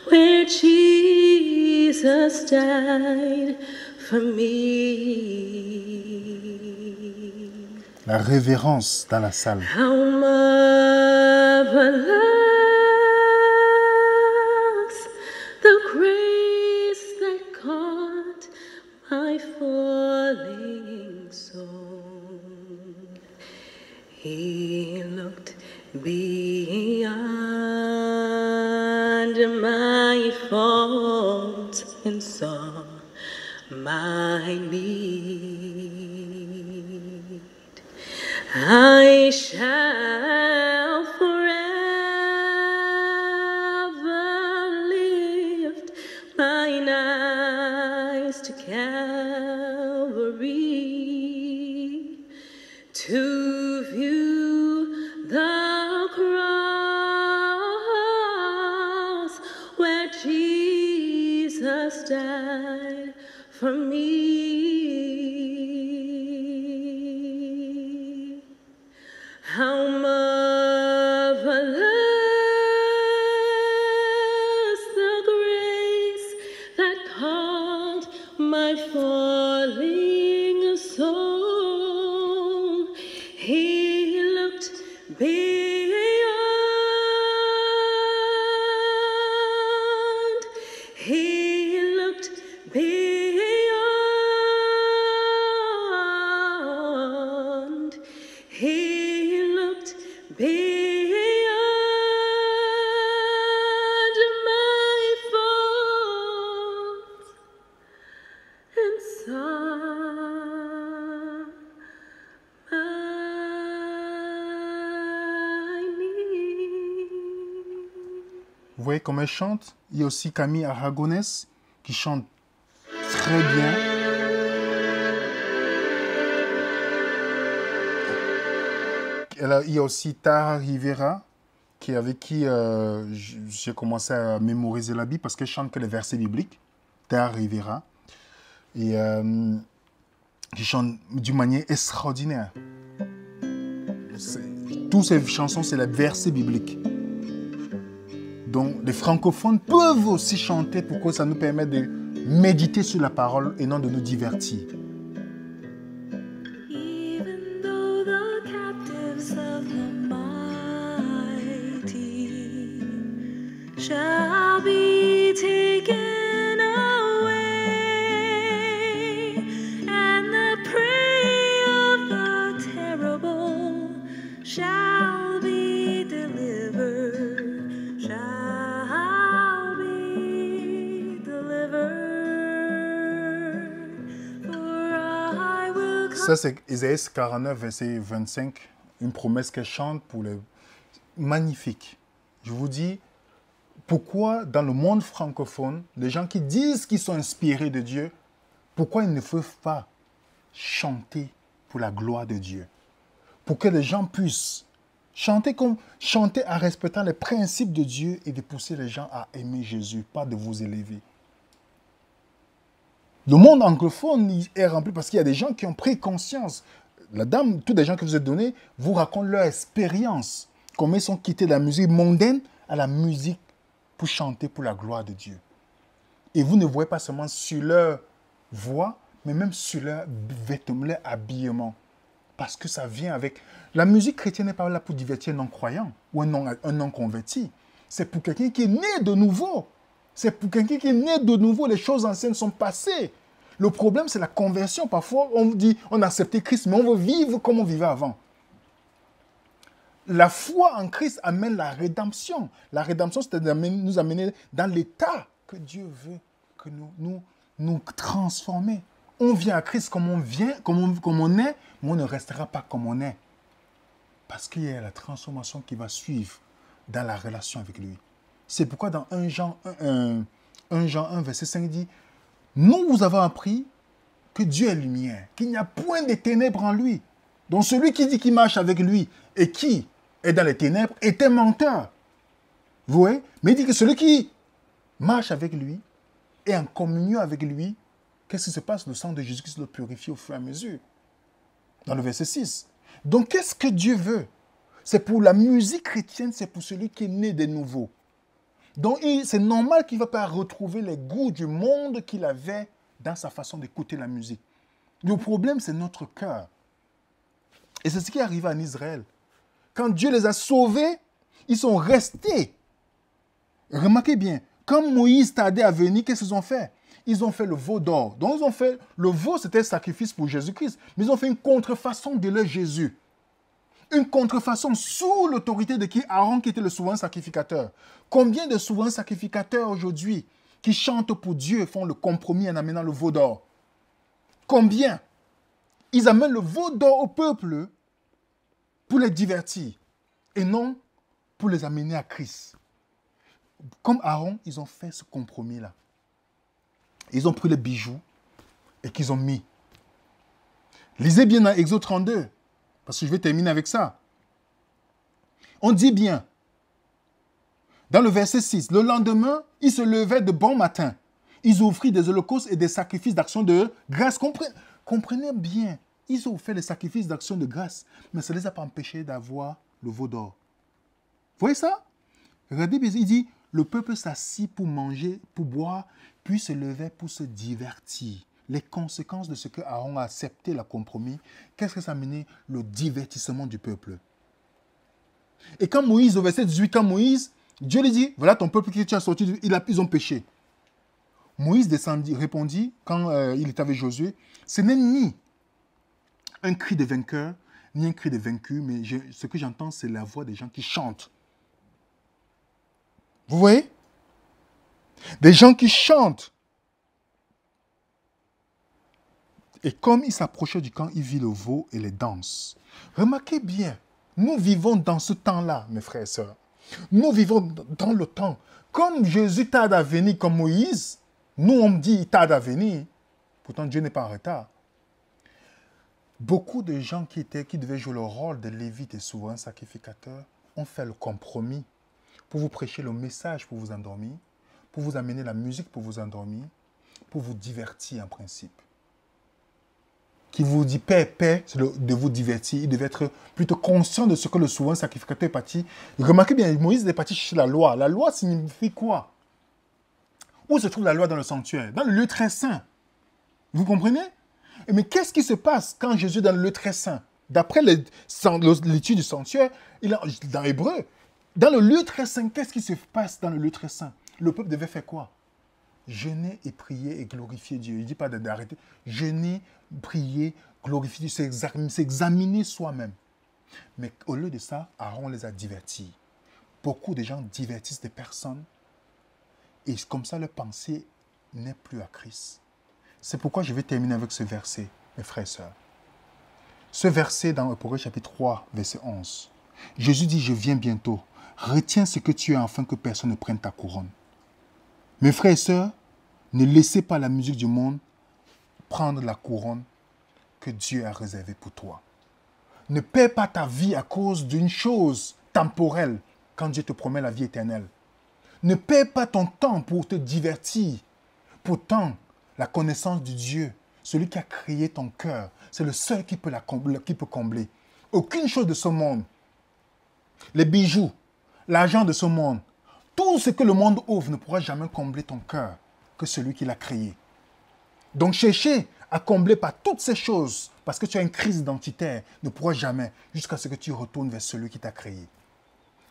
where Jesus died for me. La révérence dans la salle. How marvelous the grace that caught my falling soul. He looked beyond my fault and saw my need. I shall forever lift mine eyes to Calvary to view the cross where Jesus died for me. How marvelous the grace that called my falling soul. He looked beyond. He looked beyond. He looked beyond my faults and saw my need. Vous voyez comment elle chante? Il y a aussi Camille Aragonès qui chante très bien. Il y a aussi Tara Rivera, avec qui j'ai commencé à mémoriser la Bible parce qu'elle chante que les versets bibliques. Tara Rivera. Et qui chante d'une manière extraordinaire. Toutes ces chansons, c'est les versets bibliques. Donc, les francophones peuvent aussi chanter pour que ça nous permette de méditer sur la parole et non de nous divertir. Even though the captives of the mighty shall be taken away, and the prey of the terrible shall be delivered, shall be delivered. For I will Ça, c'est Isaïe 49, verset 25, une promesse qu'elle chante pour les... Magnifique. Je vous dis, pourquoi dans le monde francophone, les gens qui disent qu'ils sont inspirés de Dieu, pourquoi ils ne peuvent pas chanter pour la gloire de Dieu? Pour que les gens puissent chanter en respectant les principes de Dieu et de pousser les gens à aimer Jésus, pas de vous élever. Le monde anglophone est rempli parce qu'il y a des gens qui ont pris conscience. La dame, tous les gens que vous avez donnés, vous racontent leur expérience. Comment ils sont quittés de la musique mondaine à la musique pour chanter pour la gloire de Dieu. Et vous ne voyez pas seulement sur leur voix, mais même sur leur vêtements, leur habillement. Parce que ça vient avec... La musique chrétienne n'est pas là pour divertir un non-croyant ou un non-converti. C'est pour quelqu'un qui est né de nouveau. C'est pour quelqu'un qui est né de nouveau. Les choses anciennes sont passées. Le problème, c'est la conversion. Parfois, on dit, on a accepté Christ, mais on veut vivre comme on vivait avant. La foi en Christ amène la rédemption. La rédemption, c'est de nous amener dans l'état que Dieu veut que nous transformer. On vient à Christ comme on vient, comme on est, mais on ne restera pas comme on est. Parce qu'il y a la transformation qui va suivre dans la relation avec lui. C'est pourquoi dans 1 Jean 1, verset 5, il dit, « Nous vous avons appris que Dieu est lumière, qu'il n'y a point de ténèbres en lui. Donc celui qui dit qu'il marche avec lui et qui est dans les ténèbres est un menteur. » Vous voyez? Mais il dit que celui qui marche avec lui est en communion avec lui. Qu'est-ce qui se passe? Le sang de Jésus-Christ le purifie au fur et à mesure. Dans le verset 6. Donc, qu'est-ce que Dieu veut? C'est pour la musique chrétienne, c'est pour celui qui est né de nouveau. Donc, c'est normal qu'il ne va pas retrouver les goûts du monde qu'il avait dans sa façon d'écouter la musique. Le problème, c'est notre cœur. Et c'est ce qui est arrivé en Israël. Quand Dieu les a sauvés, ils sont restés. Remarquez bien, quand Moïse tardait à venir, qu'est-ce qu'ils ont fait? Ils ont fait le veau d'or. Donc, ils ont fait, le veau, c'était le sacrifice pour Jésus-Christ. Mais ils ont fait une contrefaçon de leur Jésus. Une contrefaçon sous l'autorité de qui? Aaron, qui était le souverain sacrificateur. Combien de souverains sacrificateurs aujourd'hui qui chantent pour Dieu font le compromis en amenant le veau d'or? Combien? Ils amènent le veau d'or au peuple pour les divertir et non pour les amener à Christ. Comme Aaron, ils ont fait ce compromis-là. Ils ont pris les bijoux et qu'ils ont mis. Lisez bien dans Exode 32, parce que je vais terminer avec ça. On dit bien, dans le verset 6, le lendemain, ils se levaient de bon matin. Ils offrirent des holocaustes et des sacrifices d'action de grâce. Comprenez bien, ils ont fait des sacrifices d'action de grâce, mais ça ne les a pas empêchés d'avoir le veau d'or. Vous voyez ça? Regardez bien, il dit, le peuple s'assit pour manger, pour boire, puis se levait pour se divertir. Les conséquences de ce que Aaron a accepté le compromis, qu'est-ce que ça a mené? Le divertissement du peuple. Et quand Moïse, au verset 18, quand Moïse, Dieu lui dit, voilà ton peuple qui tu as sorti, ils ont péché. Moïse descendit, répondit, quand il était avec Josué, ce n'est ni un cri de vainqueur, ni un cri de vaincu, mais ce que j'entends, c'est la voix des gens qui chantent. Vous voyez? Des gens qui chantent. Et comme il s'approchait du camp, il vit le veau et les danses. Remarquez bien, nous vivons dans ce temps-là, mes frères et sœurs. Nous vivons dans le temps. Comme Jésus tarde à venir comme Moïse, nous on me dit il tarde à venir. Pourtant Dieu n'est pas en retard. Beaucoup de gens qui devaient jouer le rôle de lévites et souverains sacrificateurs ont fait le compromis pour vous prêcher le message pour vous endormir, pour vous amener la musique pour vous endormir, pour vous divertir en principe. Qui vous dit paix, de vous divertir, il devait être plutôt conscient de ce que le souverain sacrificateur est parti. Remarquez bien, Moïse est parti chercher la loi. La loi signifie quoi? Où se trouve la loi dans le sanctuaire? Dans le lieu très saint. Vous comprenez? Mais qu'est-ce qui se passe quand Jésus est dans le lieu très saint? D'après l'étude du sanctuaire, dans Hébreu, dans le lieu très saint, qu'est-ce qui se passe dans le lieu très saint? Le peuple devait faire quoi? Jeûner et prier et glorifier Dieu. Il ne dit pas d'arrêter. Jeûner, prier, glorifier Dieu, c'est examiner soi-même. Mais au lieu de ça, Aaron les a divertis. Beaucoup de gens divertissent des personnes et comme ça, leur pensée n'est plus à Christ. C'est pourquoi je vais terminer avec ce verset, mes frères et sœurs. Ce verset dans Apocalypse chapitre 3, verset 11. Jésus dit, je viens bientôt. Retiens ce que tu as afin que personne ne prenne ta couronne. Mes frères et sœurs, ne laissez pas la musique du monde prendre la couronne que Dieu a réservée pour toi. Ne perds pas ta vie à cause d'une chose temporelle quand Dieu te promet la vie éternelle. Ne perds pas ton temps pour te divertir. Pourtant, la connaissance de Dieu, celui qui a créé ton cœur, c'est le seul qui peut combler. Aucune chose de ce monde, les bijoux, l'argent de ce monde, tout ce que le monde offre ne pourra jamais combler ton cœur que celui qui l'a créé. Donc chercher à combler par toutes ces choses, parce que tu as une crise identitaire, ne pourra jamais, jusqu'à ce que tu retournes vers celui qui t'a créé.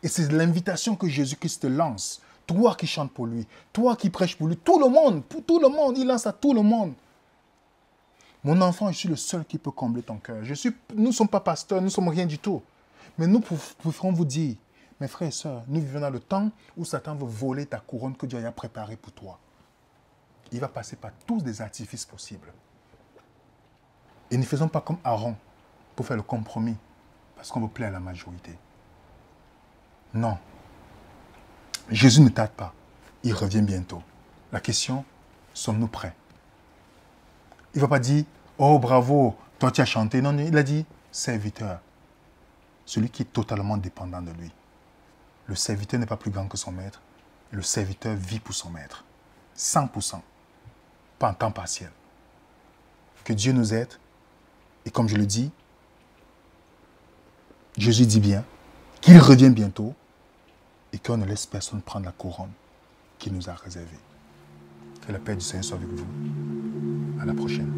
Et c'est l'invitation que Jésus-Christ te lance. Toi qui chantes pour lui, toi qui prêches pour lui, tout le monde, il lance à tout le monde. Mon enfant, je suis le seul qui peut combler ton cœur. Nous ne sommes pas pasteurs, nous ne sommes rien du tout. Mais nous pouvons vous dire, mes frères et sœurs, nous vivons dans le temps où Satan veut voler ta couronne que Dieu a préparée pour toi. Il va passer par tous des artifices possibles. Et ne faisons pas comme Aaron pour faire le compromis, parce qu'on veut plaire à la majorité. Non. Jésus ne tarde pas. Il revient bientôt. La question, sommes-nous prêts? Il ne va pas dire, oh bravo, toi tu as chanté. Non, il a dit, serviteur. Celui qui est totalement dépendant de lui. Le serviteur n'est pas plus grand que son maître. Le serviteur vit pour son maître. 100%. Pas en temps partiel. Que Dieu nous aide. Et comme je le dis, Jésus dit bien qu'il revient bientôt et qu'on ne laisse personne prendre la couronne qu'il nous a réservée. Que la paix du Seigneur soit avec vous. À la prochaine.